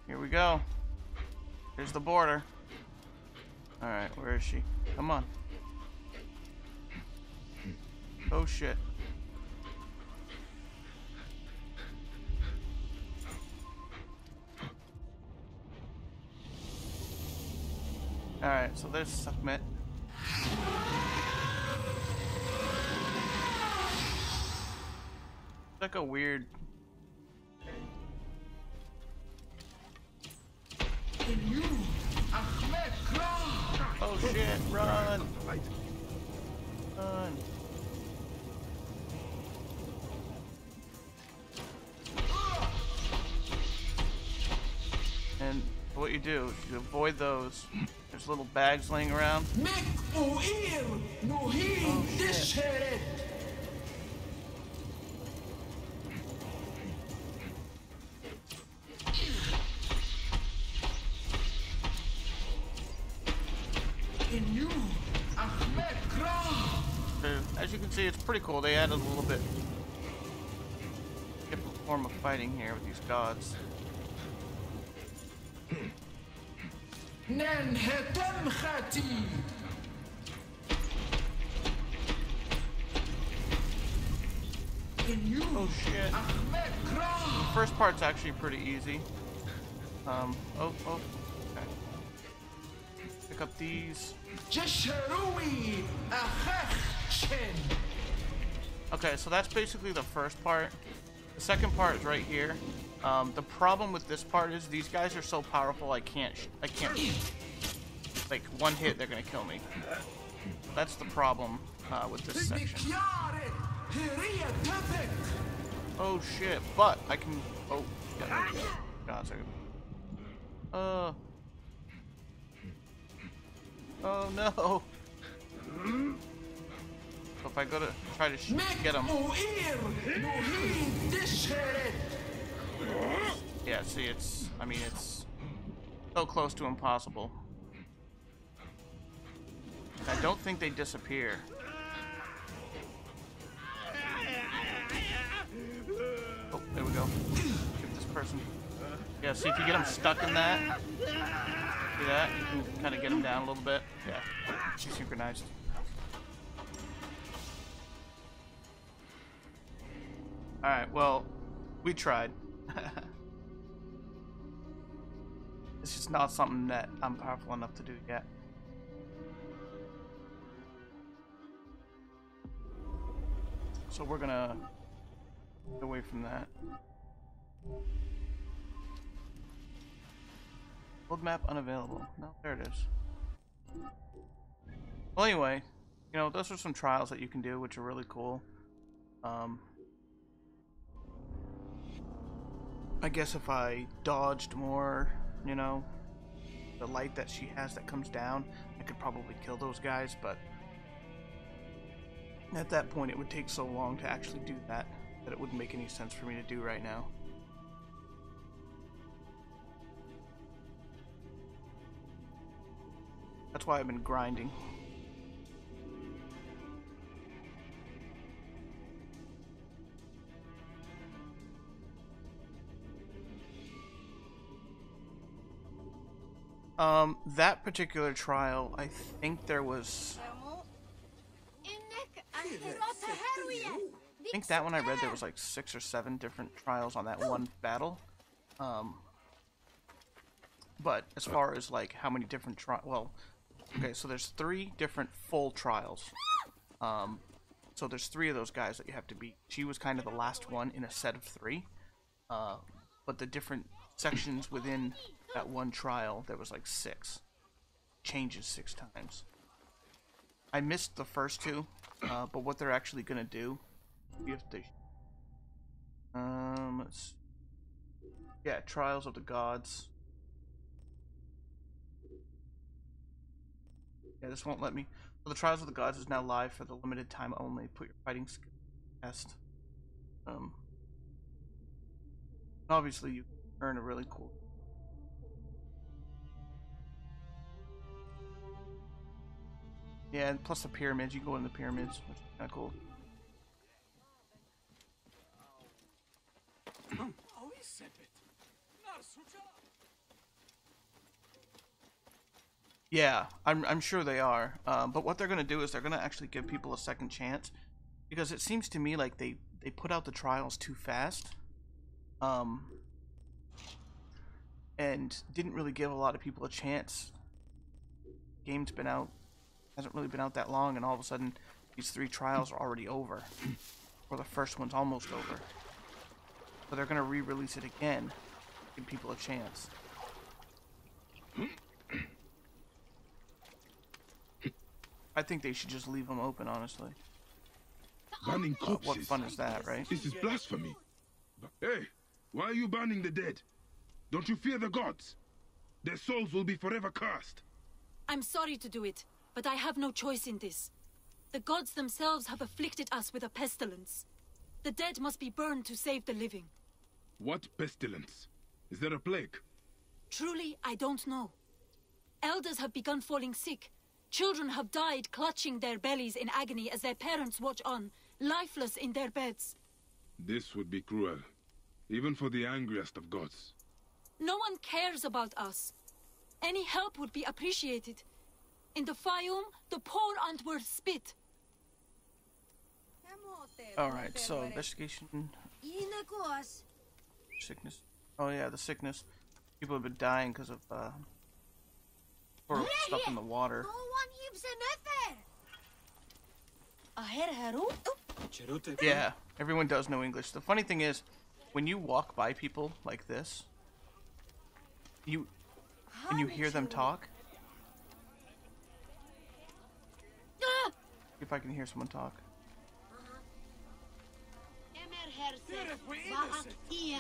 Here we go. Here's the border. Alright, where is she? Come on. Oh shit. Alright, so there's Sukhmut. It's like a weird... Oh shit, run! Run! And what you do, you avoid those. There's little bags laying around. Oh shit. As you can see, it's pretty cool. They added a little bit different form of fighting here with these gods. Oh shit. The first part's actually pretty easy. Oh, okay. Pick up these. Okay, so that's basically the first part. The second part is right here. The problem with this part is these guys are so powerful I can't like one hit they're gonna kill me. That's the problem with this section. Oh shit, but I can oh yeah, God, a second. Oh no. So if I go to try to get him. Yeah, see, it's so close to impossible. I don't think they disappear. Oh, there we go. Give this person. Yeah, see if you get them stuck in that. See that? You can kind of get them down a little bit. Yeah, she's synchronized. Alright, well, we tried. It's just not something that I'm powerful enough to do yet. So we're gonna get away from that. World map unavailable. No, there it is. Well, anyway, you know, those are some trials that you can do, which are really cool. I guess if I dodged more, you know, the light that she has that comes down, I could probably kill those guys, but at that point it would take so long to actually do that that it wouldn't make any sense for me to do right now. That's why I've been grinding. That particular trial, I think there was... I think that one I read there was like 6 or 7 different trials on that one battle. But as far as like how many different well, okay, so there's 3 different full trials. So there's 3 of those guys that you have to beat. She was kind of the last one in a set of 3. But the different sections within that one trial, there was like 6. Changes 6 times. I missed the first 2, but what they're actually gonna do, if they, let's, yeah, Trials of the Gods. Yeah, this won't let me. So the Trials of the Gods is now live for the limited time only. Put your fighting skill test. Obviously you earn a really cool. Yeah, and plus the pyramids, you go in the pyramids, which is kind of cool. Yeah, I'm sure they are. But what they're going to do is they're going to actually give people a second chance. Because it seems to me like they put out the trials too fast. And didn't really give a lot of people a chance. Game's been out. Hasn't really been out that long, and all of a sudden these 3 trials are already over, or the first one's almost over. So they're gonna re-release it again, give people a chance. I think they should just leave them open, honestly. Burning corpses. What fun is that, right? This is blasphemy. Hey, why are you burning the dead? Don't you fear the gods? Their souls will be forever cursed. I'm sorry to do it, but I have no choice in this. The gods themselves have afflicted us with a pestilence. The dead must be burned to save the living. What pestilence? Is there a plague? Truly, I don't know. Elders have begun falling sick. Children have died clutching their bellies in agony as their parents watch on, lifeless in their beds. This would be cruel, even for the angriest of gods. No one cares about us. Any help would be appreciated. In the Fayum, the poor aren't worth spit. Alright, so investigation. Sickness. Oh yeah, the sickness. People have been dying because of stuff in the water. Yeah, everyone does know English. The funny thing is, when you walk by people like this, and you hear them talk. If I can hear someone talk.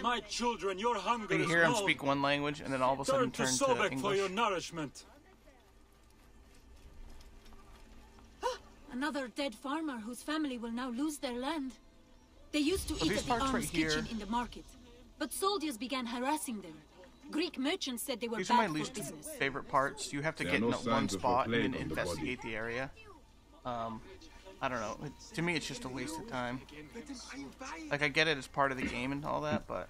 My children, your hunger You is can hear them known. speak one language and then all of a sudden turn to Sobek English. for your nourishment. Another dead farmer whose family will now lose their land. They used to So eat these at the parts arms right here- kitchen in the market, but soldiers began harassing them. Greek merchants said they were These are my bad for least business. favorite parts. You have to There get are in no one signs of spot and plague then on the investigate body. the area. I don't know. To me, it's just a waste of time. Like, I get it as part of the game and all that, but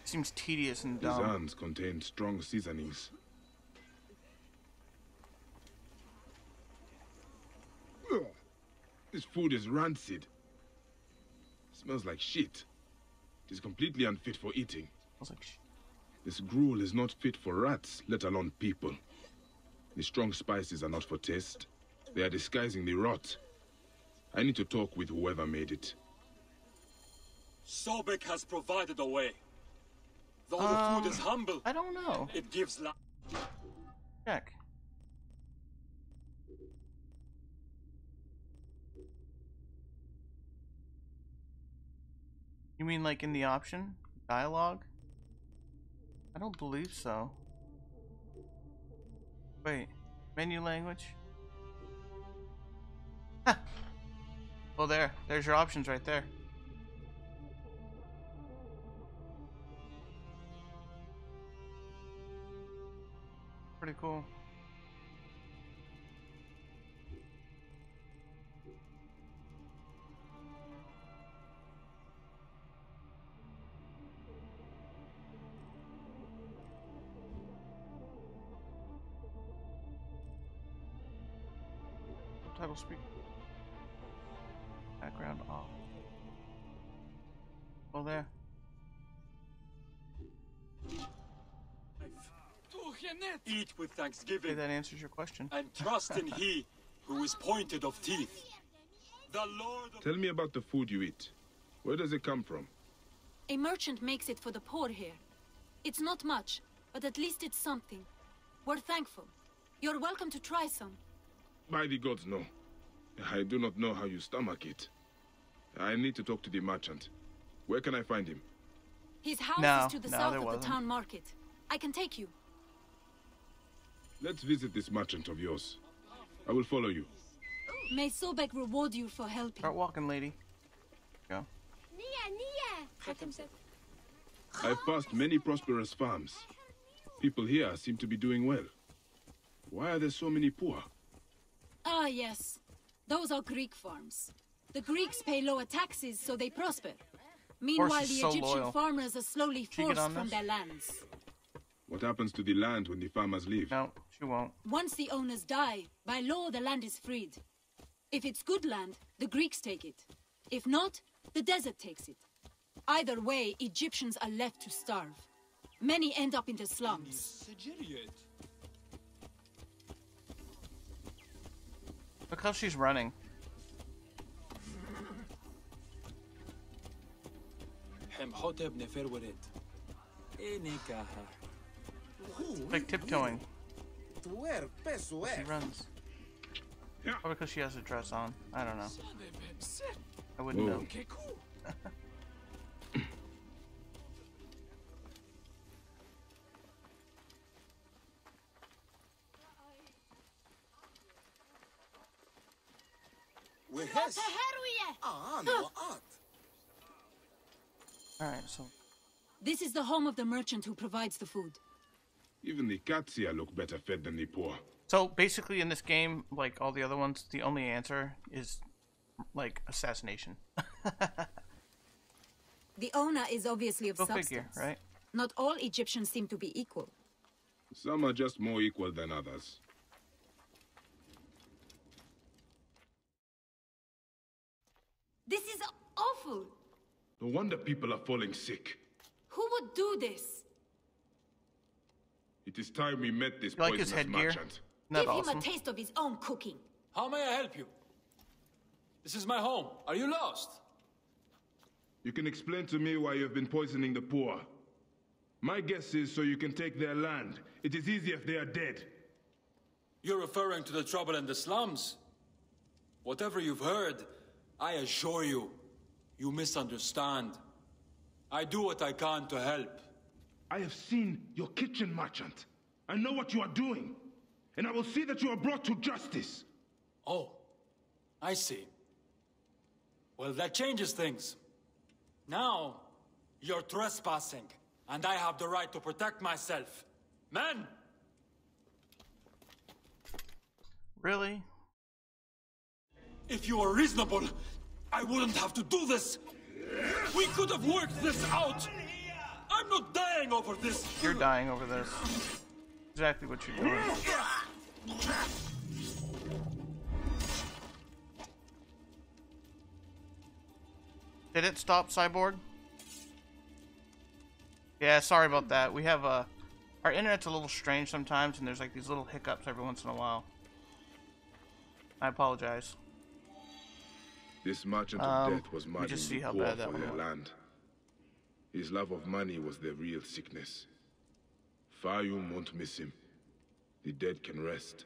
it seems tedious and These dumb. urns contain strong seasonings. Ugh. This food is rancid. Smells like shit. It is completely unfit for eating. Smells like shit. This gruel is not fit for rats, let alone people. The strong spices are not for taste. They are disguising the rot. I need to talk with whoever made it. Sobek has provided a way. Though the food is humble, I don't know. it gives life. Check. You mean like in the option? Dialogue? I don't believe so. Wait. Menu language? Ha! Well, there's your options right there. Pretty cool. Subtitle speak. Background off. Oh, there. Eat with Okay, thanksgiving that answers your question. and trust in he who is pointed of teeth. The Lord of... Tell me about the food you eat. Where does it come from? A merchant makes it for the poor here. It's not much, but at least it's something. We're thankful. You're welcome to try some. By the gods, no. I do not know how you stomach it. I need to talk to the merchant. Where can I find him? His house No, is to the no, south there of wasn't. the town market. I can take you. Let's visit this merchant of yours. I will follow you. May Sobek reward you for helping. Start walking, lady. Go. I've passed many prosperous farms. People here seem to be doing well. Why are there so many poor? Ah, yes. Those are Greek farms. The Greeks pay lower taxes, so they prosper. Meanwhile, the she's so Egyptian loyal. farmers are slowly She get forced on from this? their lands. What happens to the land when the farmers leave? No, she won't. Once the owners die, by law the land is freed. If it's good land, the Greeks take it. If not, the desert takes it. Either way, Egyptians are left to starve. Many end up in the slums. Look how she's running. Like tiptoeing. She runs. Probably because she has a dress on. I don't know. I wouldn't know. Alright, so This is the home of the merchant who provides the food. Even the cats here look better fed than the poor. So basically, in this game, like all the other ones, the only answer is like assassination. The owner is obviously of Go substance. figure, right? Not all Egyptians seem to be equal. Some are just more equal than others. This is awful. No wonder people are falling sick. Who would do this? It is time we met this You like his poisonous headgear? merchant. Not Give awesome. him a taste of his own cooking. How may I help you? This is my home. Are you lost? You can explain to me why you've been poisoning the poor. My guess is so you can take their land. It is easier if they are dead. You're referring to the trouble in the slums? Whatever you've heard, I assure you, you misunderstand. I do what I can to help. I have seen your kitchen, merchant. I know what you are doing. And I will see that you are brought to justice. Oh, I see. Well, that changes things. Now, you're trespassing. and I have the right to protect myself. Men! Really? If you were reasonable, I wouldn't have to do this. We could have worked this out. I'm not dying over this. You're dying over this. Exactly what you're doing. Did it stop, Cyborg? Yeah, sorry about that. We have our internet's a little strange sometimes, and there's like these little hiccups every once in a while. I apologize. This merchant of death was let me madly just see how poor bad that for one their was. land. His love of money was their real sickness. Fayum won't miss him. The dead can rest.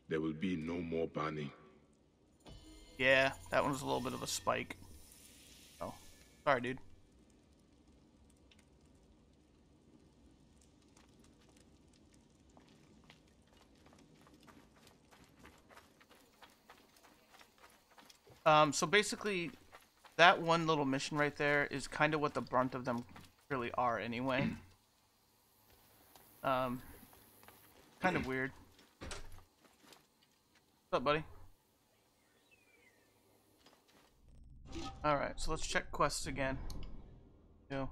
There will be no more burning. Yeah, that one was a little bit of a spike. Oh, sorry, dude. So basically, that one little mission right there is kind of what the brunt of them really are anyway. Kind of weird. What's up, buddy? Alright, so let's check quests again. Ew.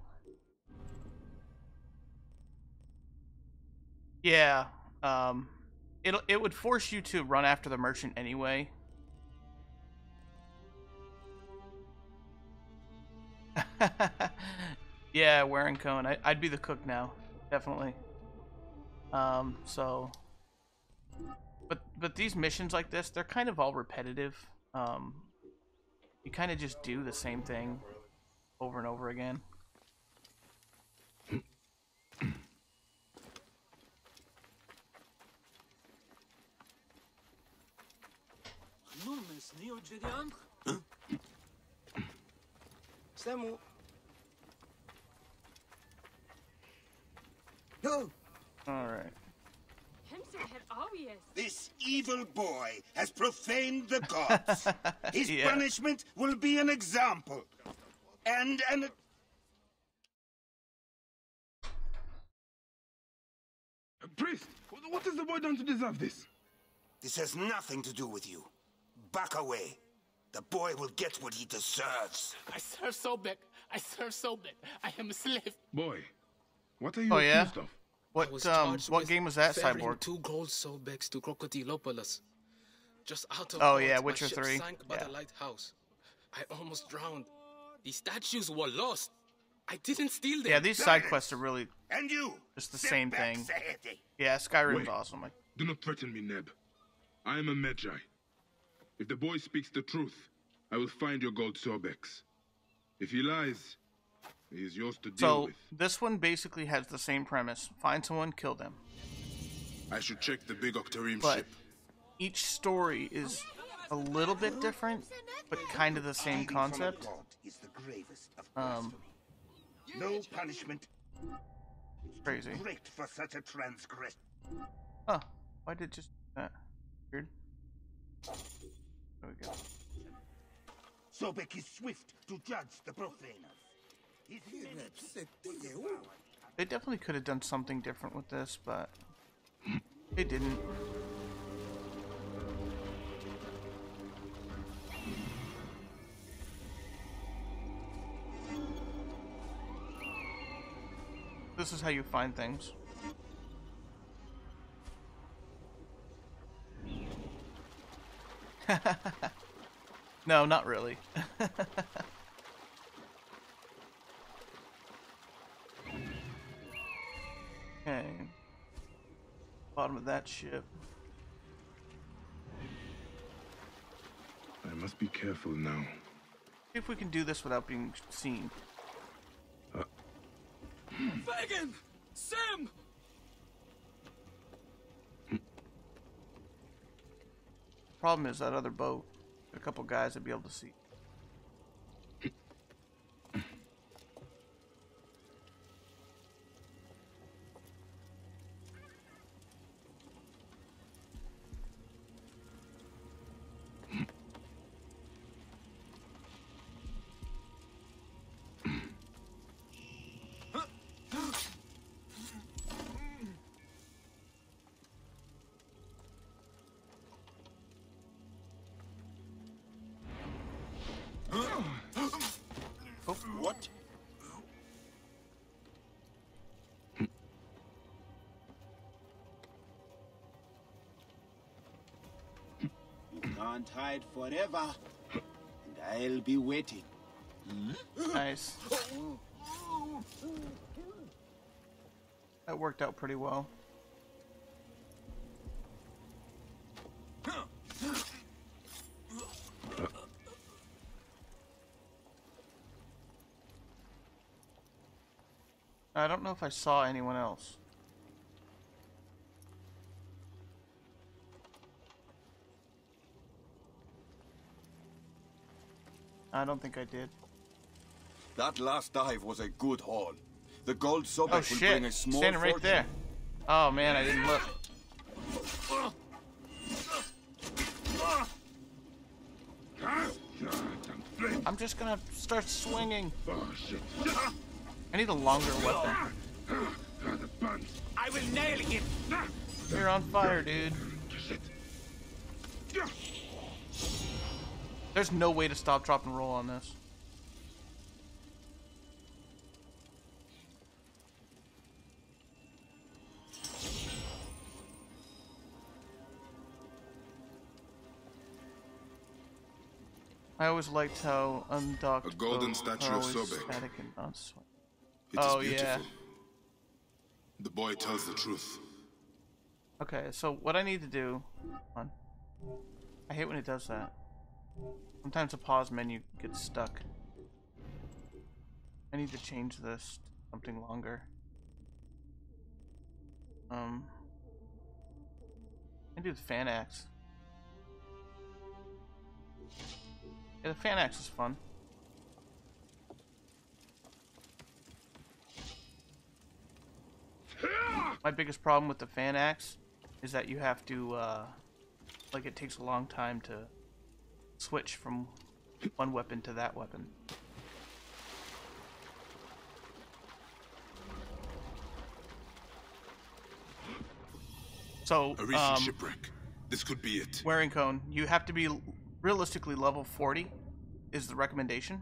Yeah, it would force you to run after the merchant anyway. Yeah, wearing cone. I'd be the cook now, definitely. So, but these missions like this, they're kind of all repetitive. You kind of just do the same thing over and over again. Alright. This evil boy has profaned the gods. His Yeah. punishment will be an example. And an... Priest, what has the boy done to deserve this? This has nothing to do with you. Back away. The boy will get what he deserves. I serve Sobek. I serve Sobek. I am a slave. Boy, what are you Oh, yeah? accused of? I was What charged what with game was that, ferrying Cyborg? 2 gold Sobeks to Crocodilopolis. Just out of Oh, port, yeah, my Witcher ship 3. sank by Yeah. the lighthouse. I almost drowned. The statues were lost. I didn't steal them. Yeah, these side quests are really And you, just the sit same back, thing. Sahedi. Yeah, Skyrim's Wait. awesome. Do not threaten me, Neb. I am a Medjay. If the boy speaks the truth, I will find your gold Sorbex. If he lies, he is yours to deal So with. this one basically has the same premise: find someone, kill them. I should check the big Octarim But ship. each story is a little bit different, but kind of the same Hiding from a concept. god is the gravest of Um, no punishment crazy. great for such a transgression. Huh? Why did it just that? Weird. There we go. Sobek is swift to judge the profaners. His They definitely could have done something different with this, but they didn't. This is how you find things. No, not really. Okay. Bottom of that ship. I must be careful now. See if we can do this without being seen. Fagin! Sam! Problem is that other boat. A couple guys would be able to see. What? You can't hide forever, and I'll be waiting. Nice. That worked out pretty well. I don't know if I saw anyone else. I don't think I did. That last dive was a good haul. The gold Sobek Oh will shit! bring a small Standing right fortune. there. Oh man, I didn't look. I'm just gonna start swinging. I need a longer weapon. I will nail him. You're on fire, dude. There's no way to stop, drop, and roll on this. I always liked how undocked A golden bows statue are of always Sobek. static and not swing. It is Oh beautiful. yeah. The boy tells the truth. Okay, so what I need to do... Hold on. I hate when it does that. Sometimes the pause menu gets stuck. I need to change this to something longer. I do the fan axe. Yeah, the fan axe is fun. My biggest problem with the fan axe is that you have to, like, it takes a long time to switch from one weapon to that weapon. So, A recent shipwreck. This could be it. Wearing Cone, you have to be realistically level 40 is the recommendation.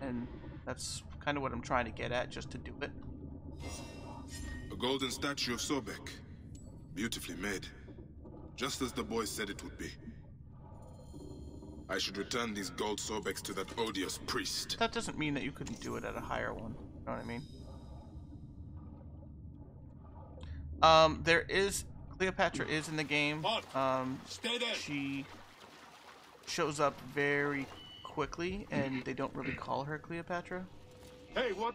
And that's kind of what I'm trying to get at, just to do it. A golden statue of Sobek. Beautifully made. Just as the boy said it would be. I should return these gold Sobeks to that odious priest. That doesn't mean that you couldn't do it at a higher one. You know what I mean? There is... Cleopatra is in the game. Stay there. She shows up very quickly, and they don't really call her Cleopatra. Hey, what?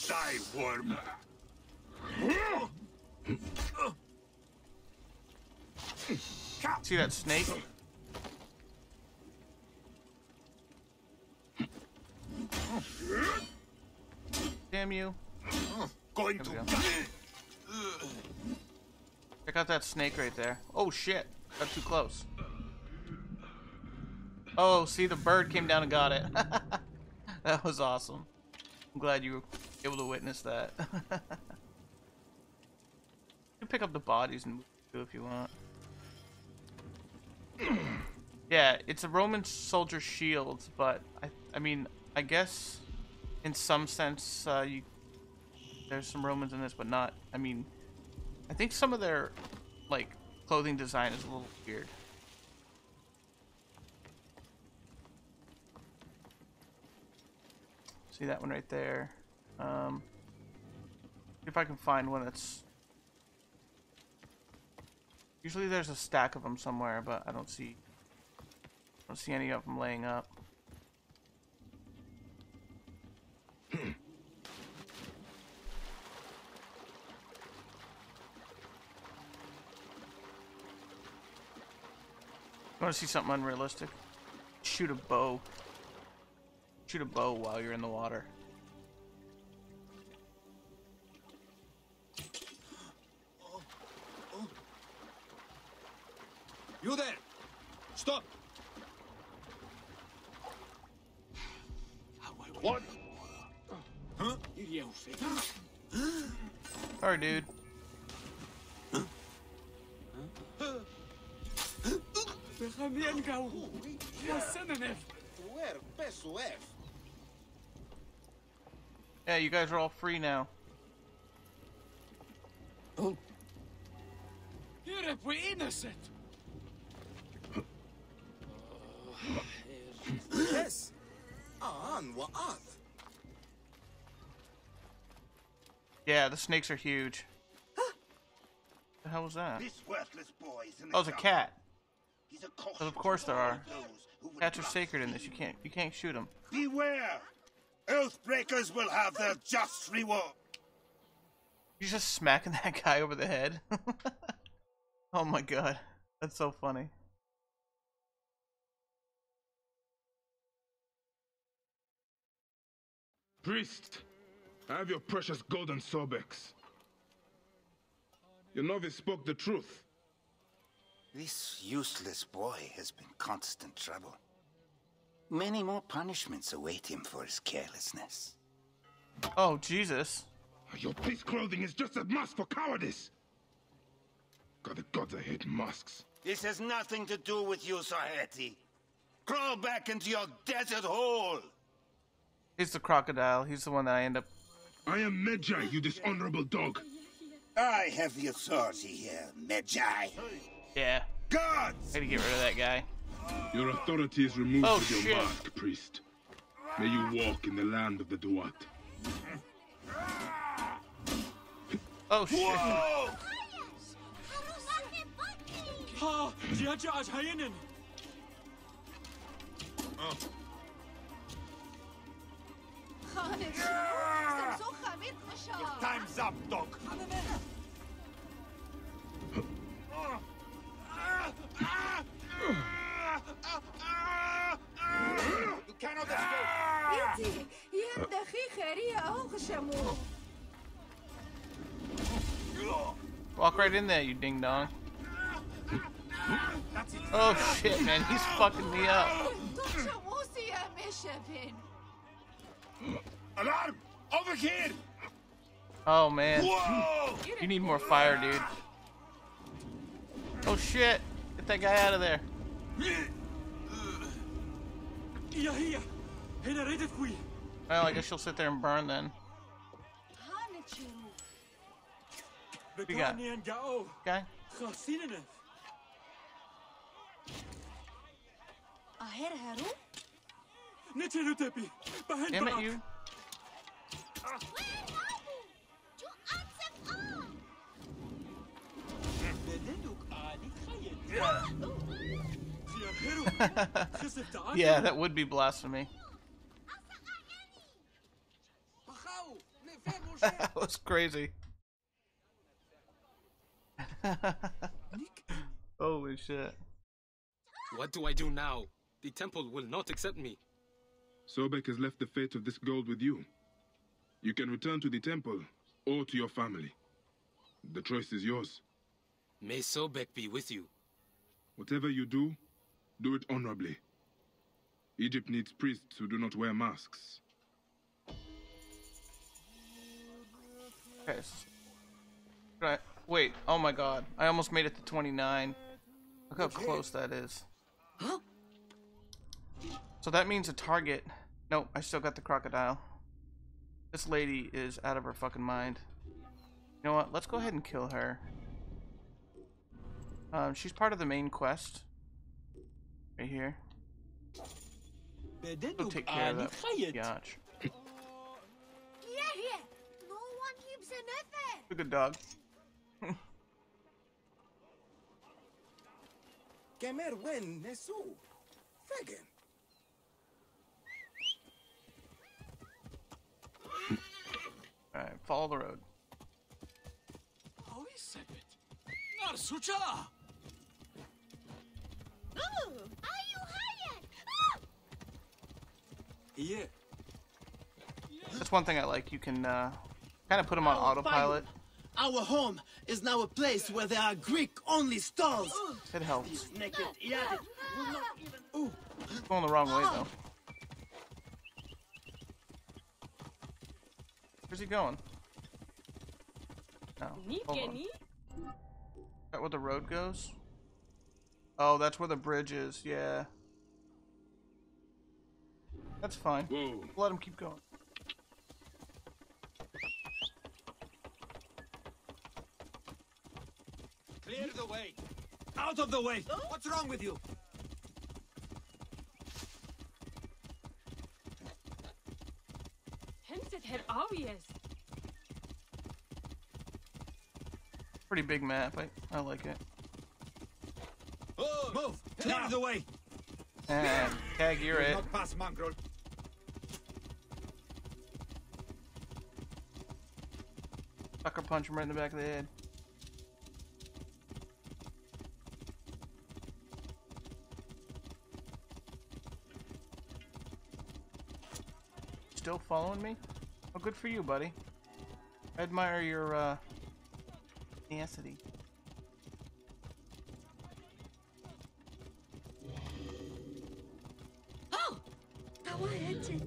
Die, worm. See that snake? Damn you. Going to Check out that snake right there. Oh shit, got too close. Oh, see, the bird came down and got it. That was awesome. I'm glad you were able to witness that. You can pick up the bodies and move too if you want. Yeah, it's a Roman soldier shield, but I mean, I guess in some sense there's some Romans in this, but not. I mean, I think some of their like clothing design is a little weird. See that one right there. See if I can find one that's... Usually there's a stack of them somewhere, but I don't see any of them laying up. Want to see something unrealistic? Shoot a bow. Shoot a bow while you're in the water. You there! Stop! What? Huh? Sorry, dude. Yeah, you guys are all free now. Oh. Yes. What? Yeah, the snakes are huge. The hell was that? This worthless boy is in Oh, it's a cat. He's a But of course there are. Cats are sacred in this. You can't shoot them. Beware! Oathbreakers will have their just reward. You're just smacking that guy over the head. Oh my god, that's so funny. Priest, I have your precious golden Sobex. Your novice spoke the truth. This useless boy has been constant trouble. Many more punishments await him for his carelessness. Oh, Jesus. Your priest clothing is just a mask for cowardice. God, the gods, I hate masks. This has nothing to do with you, Saheti. Crawl back into your desert hole. He's the crocodile. He's the one that I end up... I am Medjay, you dishonorable dog. I have the authority here, Medjay. Yeah. Gods! Gotta get rid of that guy. Your authority is removed Oh, with your shit. mask, priest. May you walk in the land of the Duat. Oh, shit. Whoa! Ha! Jiaja Time's up, dog. You cannot escape. Walk right in there, you ding dong. Oh shit, man, he's fucking me up. Alarm! Over here! Oh man. Whoa! You need more fire, dude. Oh shit! Get that guy out of there. Well, I guess she'll sit there and burn then. What you got? Okay. Damn it, you. Yeah, that would be blasphemy. That was crazy. Holy shit. What do I do now? The temple will not accept me. Sobek has left the fate of this gold with you. You can return to the temple or to your family. The choice is yours. May Sobek be with you. Whatever you do, do it honorably. Egypt needs priests who do not wear masks. Okay. Right. Wait. Oh my god. I almost made it to 29. Look how close that is. So that means a target. Nope, I still got the crocodile. This lady is out of her fucking mind. You know what? Let's go ahead and kill her. She's part of the main quest. Right here. Go take care of that biatch. A good dog. Kemer wen nesu. Fegen. Alright, follow the road. That's one thing I like. You can kind of put them on autopilot. Our home is now a place where there are Greek-only stalls. It helps. Naked Iadit will not even... It's going the wrong way though. Where's he going? No. Hold on. Is that where the road goes? Oh, that's where the bridge is. Yeah. That's fine. Whoa. Let him keep going. Clear the way. Out of the way. What's wrong with you? Hemset her obvious. Pretty big map. I like it. Move. Clear the way. And Tag, you're it. Not pass mongrel. Sucker punch him right in the back of the head. Still following me? Oh, good for you, buddy. I admire your tenacity. Oh! Tawa headset.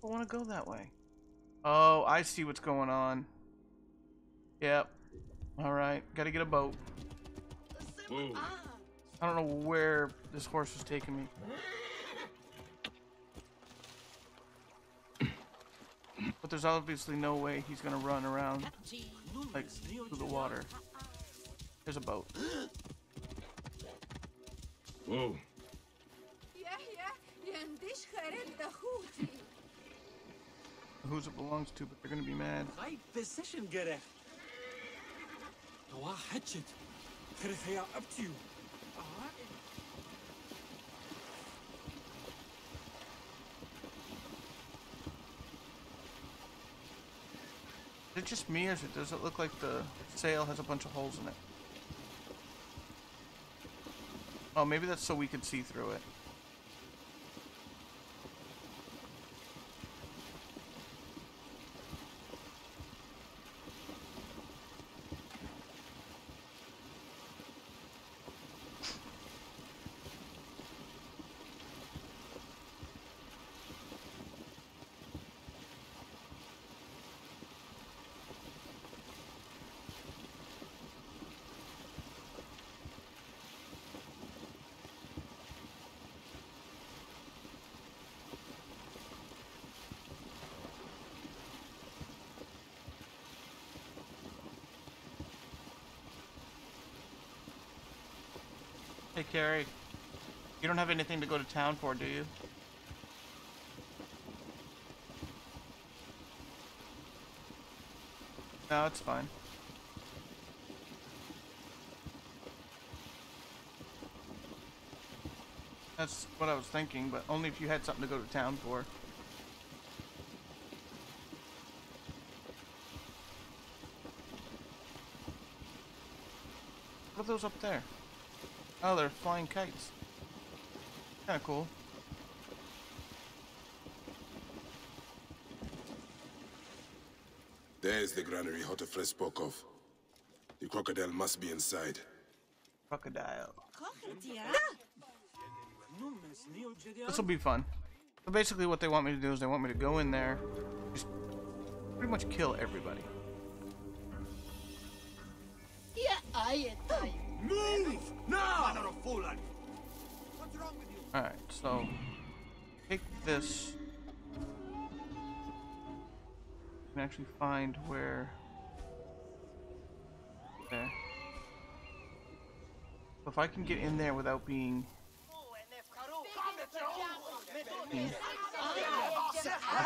I want to go that way. Oh, I see what's going on. Yep. Alright, gotta get a boat. Whoa. I don't know where this horse was taking me. But there's obviously no way he's gonna run around, like, through the water. There's a boat. Whoa. Who's it belongs to, but they're gonna be mad. Right position, Gareth. Tawa hatchet. Gareth, up to you. Is it just me, or does it look like the sail has a bunch of holes in it? Oh, maybe that's so we can see through it. Hey, Carrie. You don't have anything to go to town for, do you? No, it's fine. That's what I was thinking, but only if you had something to go to town for. What are those up there? Oh, they're flying kites. Kinda cool. There's the granary Hotefres spoke of. The crocodile must be inside. Crocodile. This will be fun. So basically what they want me to do is they want me to go in there, just pretty much kill everybody. Move! Now! Alright, so take this. You can actually find where. There. So if I can get in there without being. I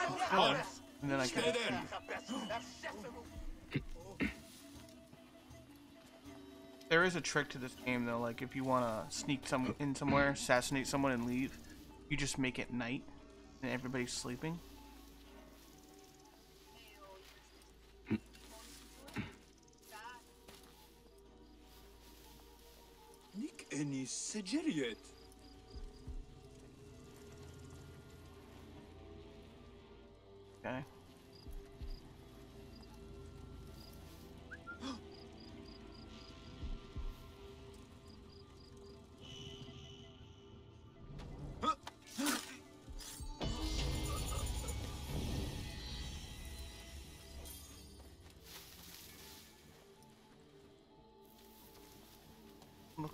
can kill her, and then I can escape. There is a trick to this game though, like if you want to sneak in somewhere, assassinate someone and leave, you just make it night and everybody's sleeping. Nick any Sigeriet. Okay.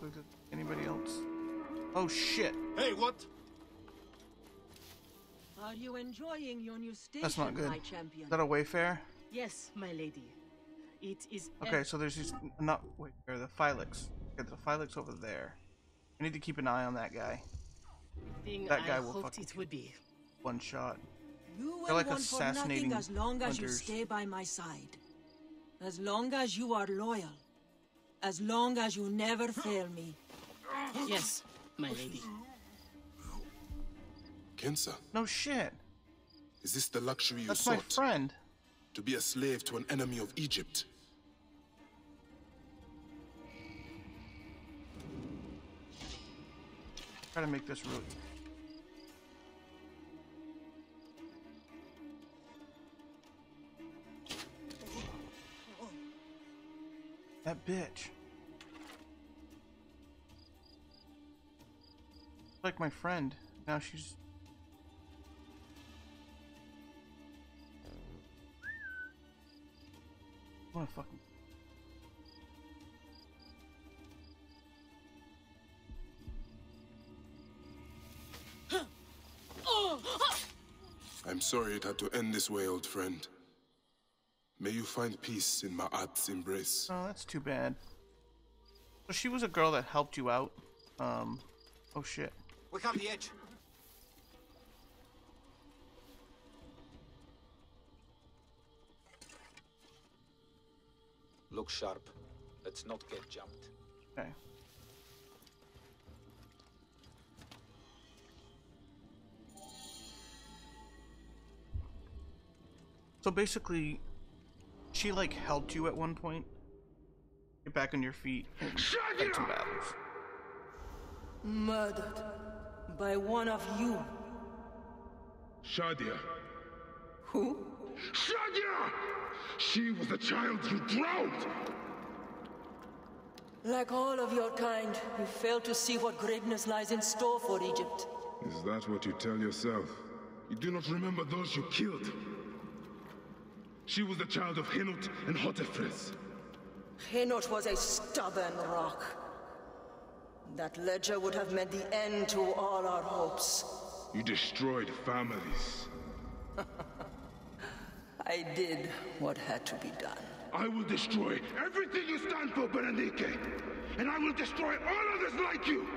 like there's anybody else. Oh shit! Hey, what? Are you enjoying your new station, That's not good. my champion? Is that a Wayfair? Yes, my lady. It is. Okay, so there's these not Wayfair, the Phylix. Okay, the Phylix over there. I need to keep an eye on that guy. That guy will fucking it would be. one shot. You will They're like want for assassinating nothing as long as you hunters. stay by my side. As long as you are loyal. As long as you never fail me. Yes, my lady. Kensa, No shit. is this the luxury you That's my sought? friend. To be a slave to an enemy of Egypt? Try to make this really. That bitch. Like my friend. Now she's. I wanna fucking. I'm sorry it had to end this way, old friend. May you find peace in Ma'at's embrace. Oh, that's too bad. So she was a girl that helped you out. Oh shit. We have the edge. Look sharp. Let's not get jumped. Okay. So basically, she like helped you at one point. Get back on your feet and fight some battles. Murdered. By one of you. Shadia. Who? Shadia! She was the child you drowned! Like all of your kind, you fail to see what greatness lies in store for Egypt. Is that what you tell yourself? You do not remember those you killed? She was the child of Henut and Hotefres. Henot was a stubborn rock. That ledger would have meant the end to all our hopes. You destroyed families. I did what had to be done. I will destroy everything you stand for, Berenike. And I will destroy all others like you.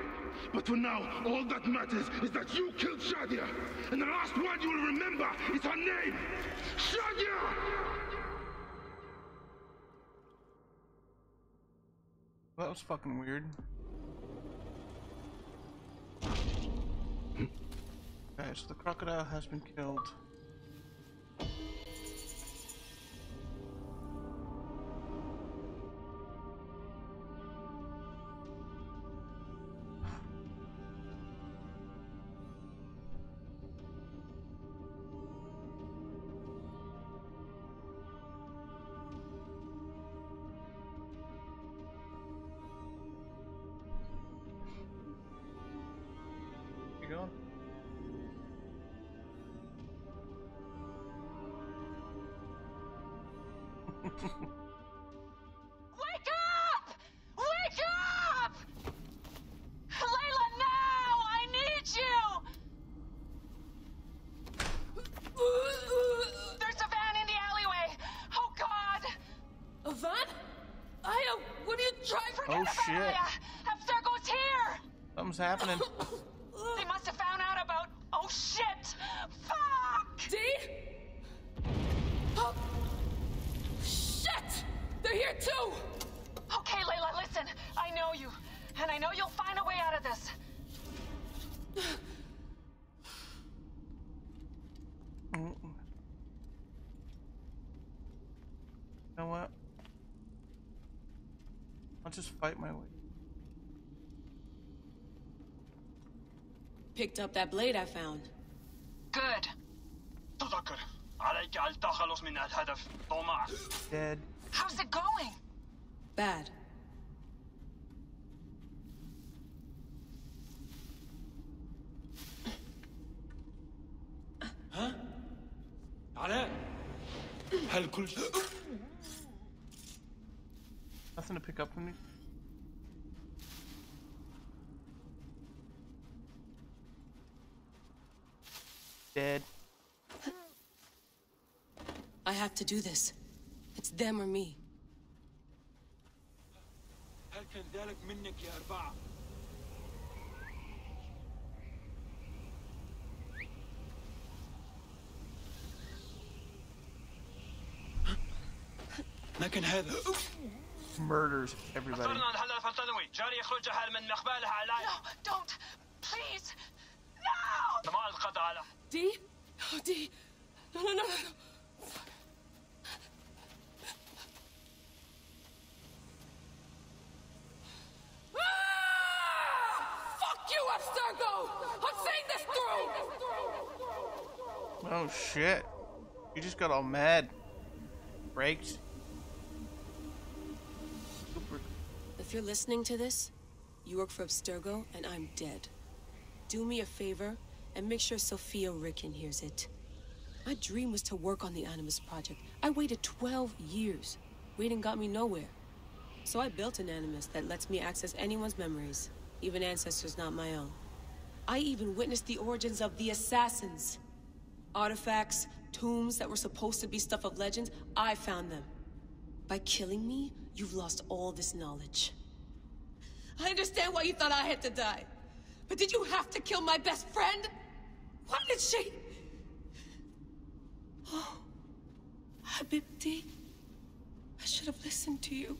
But for now, all that matters is that you killed Shadia. And the last one you will remember is her name. Shadia! That was fucking weird. Okay, so the crocodile has been killed. You going? Wake up! Wake up! Layla, now! I need you! There's a van in the alleyway! Oh, God! A van? Aya, what are you trying for? Oh shit. Abstergo's here! Something's happening. They must have found out about... Oh, shit! Fuck! D? Oh. Shit! They're here too! Okay, Layla, listen. I know you. And I know you'll find a way out of this. You know what? I'll just fight my way. Picked up that blade I found. Good. تذكر عليك التخلص من الهدف طمع. Dead. How's it going? Bad. ها؟ علاء هل كل Nothing to pick up from me. Dead. I have to do this. It's them or me. هل كان ذلك منك يا أربعة؟ ما كان هذا. Murders everybody. اخترنا الحل التنوي جاري يخرجها من مقبالها علي. No, don't. Please. No. ما القضى على. Dee? Oh, Dee. No, no, no, no. Fuck you, Abstergo! I'm seeing this through! Oh shit. You just got all mad. Braked. If you're listening to this, you work for Abstergo and I'm dead. Do me a favor and make sure Sophia Ricken hears it. My dream was to work on the Animus Project. I waited 12 years. Waiting got me nowhere. So I built an Animus that lets me access anyone's memories, even ancestors not my own. I even witnessed the origins of the Assassins. Artifacts, tombs that were supposed to be stuff of legend, I found them. By killing me, you've lost all this knowledge. I understand why you thought I had to die. But did you have to kill my best friend? Why did she? Oh, Habibti, I should have listened to you.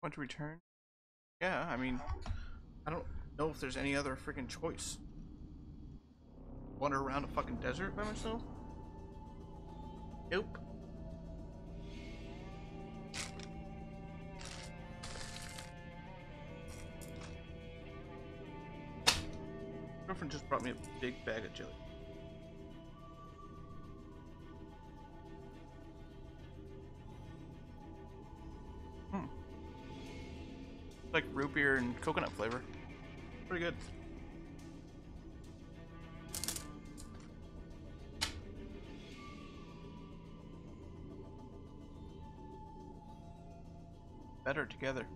Want to return? Yeah, I mean, I don't know if there's any other freaking choice. Wander around a fucking desert by myself? Nope. Girlfriend just brought me a big bag of jelly. Like root beer and coconut flavor. Pretty good. Better together.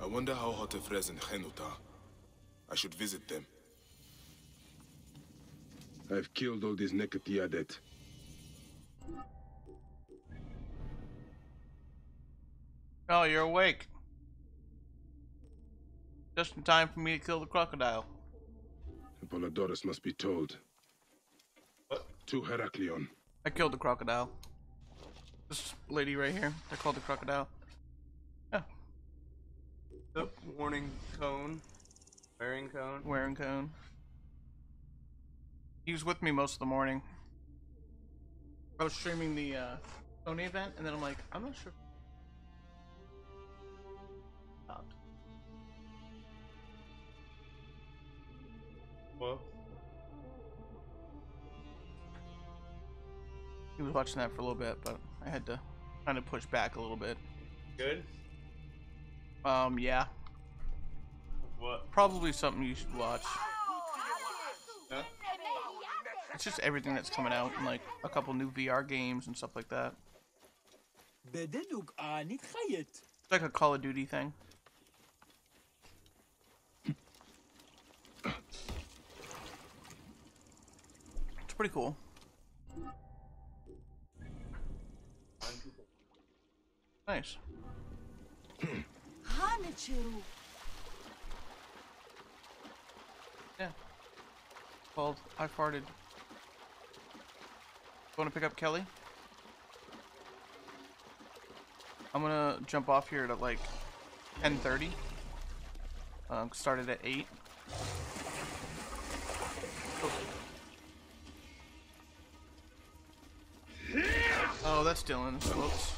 I wonder how Hotefres and Chenuta. I should visit them. I've killed all these Nekatiadet. Oh, you're awake. Just in time for me to kill the crocodile. Apollodorus must be told. What? To Heraklion. I killed the crocodile. This lady right here, they're called the crocodile. Yeah. The warning cone. Wearing cone. Wearing cone. He was with me most of the morning. I was streaming the Sony event, and then I'm like, I'm not sure. Stopped. What? He was watching that for a little bit, but I had to kind of push back a little bit. Good? Yeah. What? Probably something you should watch. Huh? It's just everything that's coming out, and like a couple new VR games and stuff like that. It's like a Call of Duty thing. It's pretty cool. Nice. Yeah. Called I Farted. Want to pick up Kelly? I'm gonna jump off here at like 10:30. Started at 8. Oh, that's Dylan. Whoops.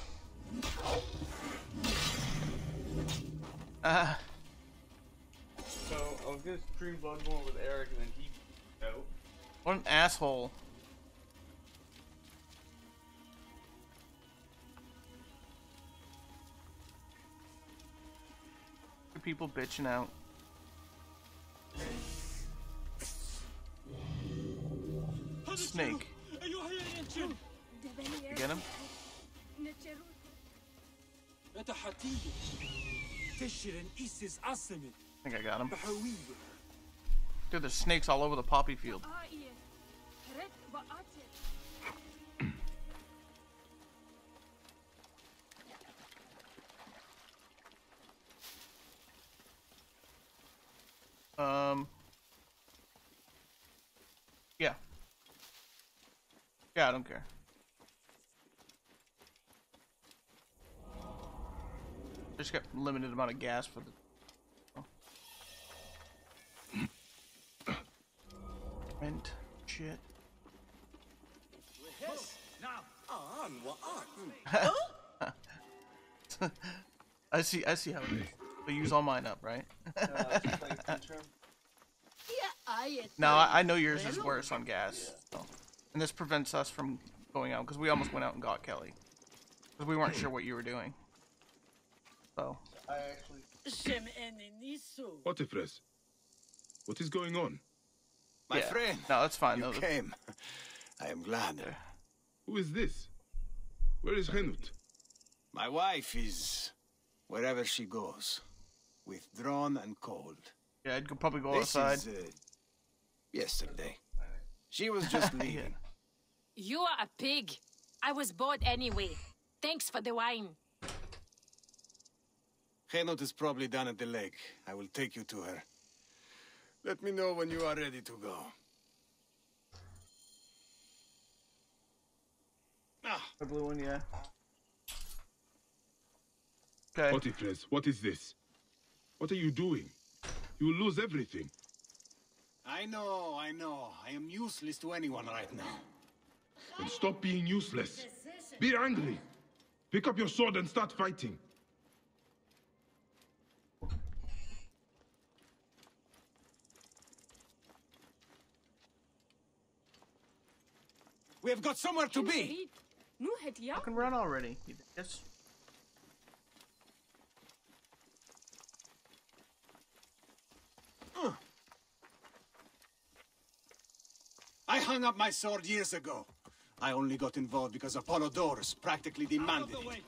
So I was gonna stream Bloodborne with Eric, and then he out. What an asshole. People bitching out. Snake. You get him? I think I got him. Dude, there's snakes all over the poppy field. Yeah. Yeah, I don't care. Just got limited amount of gas for the. Rent shit. I see how it is. But use all mine up, right? No, I know yours is worse on gas. So. And this prevents us from going out, because we almost went out and got Kelly. Because we weren't sure what you were doing. So. Potifres, what is going on? My friend. No, that's fine. You came. I am glad. Who is this? Where is Henut? My wife is wherever she goes, withdrawn and cold. Yeah, I'd probably go outside. This is, yesterday. She was just leaving. You are a pig. I was bored anyway. Thanks for the wine. Henut is probably down at the lake. I will take you to her. Let me know when you are ready to go. The blue one, yeah. Okay. Potifres, what is this? What are you doing? You will lose everything. I know. I am useless to anyone right now. Then stop being useless. Be angry. Pick up your sword and start fighting. We have got somewhere to be. Fucking run already. Yes. I hung up my sword years ago. I only got involved because Apollodorus practically demanded it.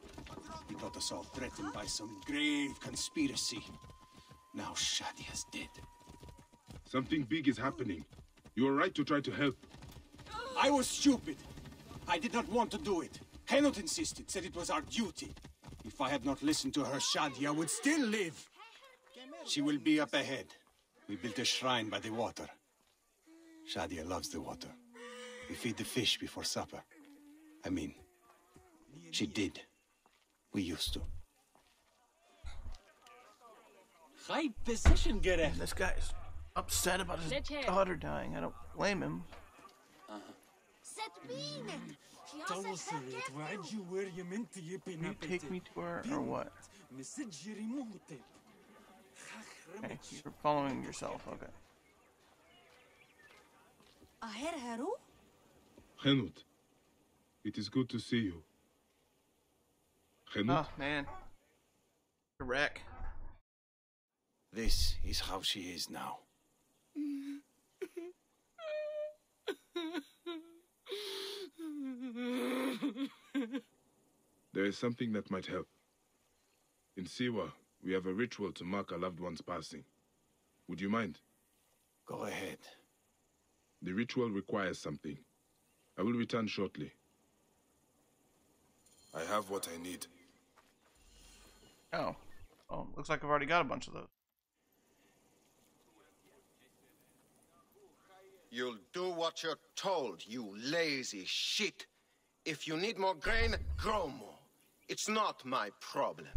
He got us all threatened by some grave conspiracy. Now Shadia's dead. Something big is happening. You are right to try to help. I was stupid. I did not want to do it. Henut insisted, said it was our duty. If I had not listened to her, Shadia would still live. She will be up ahead. We built a shrine by the water. Shadia loves the water. We feed the fish before supper. I mean, she did. We used to. This guy's upset about his daughter dying. I don't blame him. Can you take me to her or what? Okay, you're following yourself, okay. Henut, it is good to see you. Henut? Oh, man. A wreck. This is how she is now. There is something that might help. In Siwa, we have a ritual to mark a loved one's passing. Would you mind? Go ahead. The ritual requires something. I will return shortly. I have what I need. Oh. Oh, looks like I've already got a bunch of those. You'll do what you're told, you lazy shit. If you need more grain, grow more. It's not my problem.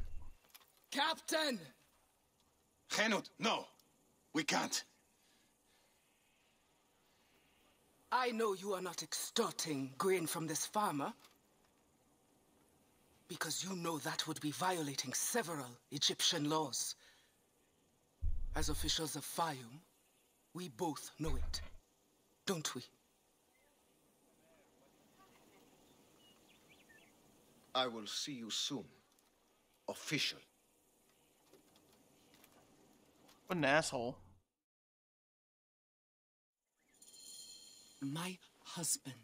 Captain! Henut, no. We can't. I know you are not extorting grain from this farmer, because you know that would be violating several Egyptian laws. As officials of Fayum, we both know it, don't we? I will see you soon. Official. What an asshole. my husband.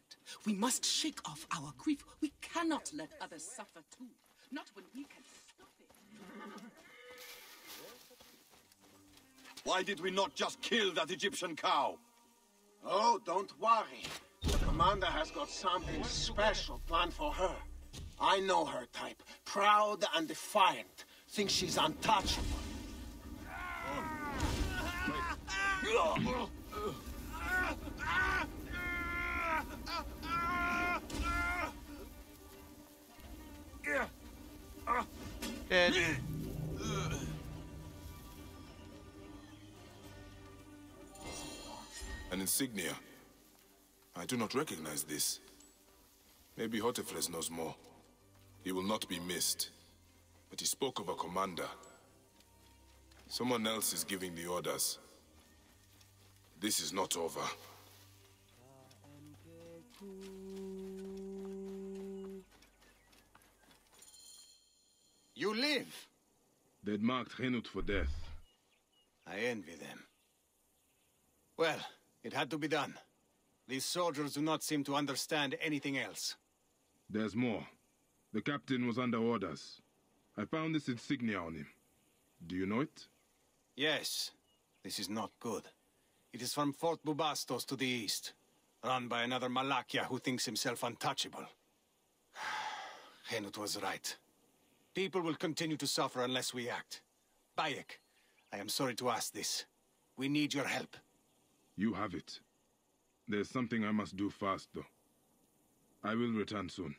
We must shake off our grief. We cannot let others suffer too. Not when we can stop it. Why did we not just kill that Egyptian cow? Oh, don't worry. The commander has got something special planned for her. I know her type. Proud and defiant. Thinks she's untouchable. Dead. An insignia. I do not recognize this. Maybe Hotefres knows more. He will not be missed. But he spoke of a commander. Someone else is giving the orders. This is not over. You live. They'd marked Henut for death. I envy them. Well, it had to be done. These soldiers do not seem to understand anything else. There's more. The captain was under orders. I found this insignia on him. Do you know it? Yes. This is not good. It is from Fort Bubastos to the east, run by another Malakia who thinks himself untouchable. Henut was right. People will continue to suffer unless we act. Bayek, I am sorry to ask this. We need your help. You have it. There's something I must do fast, though. I will return soon.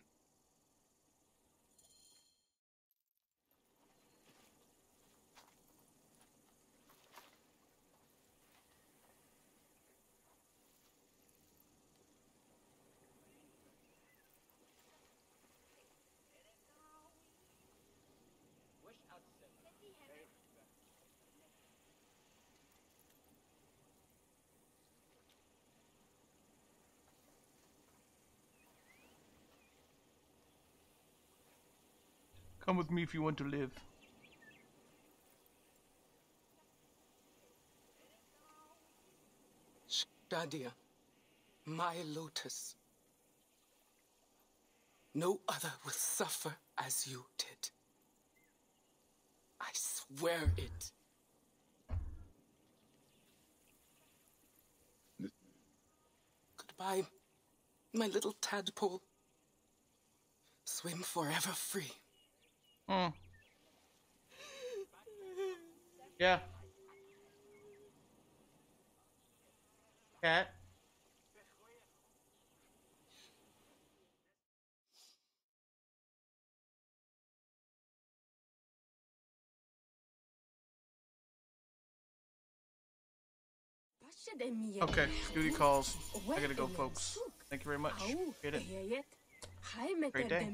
Come with me if you want to live. Shadia, my lotus. No other will suffer as you did. I swear it. Goodbye, my little tadpole. Swim forever free. Yeah. Cat. Okay, duty calls. I gotta go, folks. Thank you very much. Appreciate it. Great day.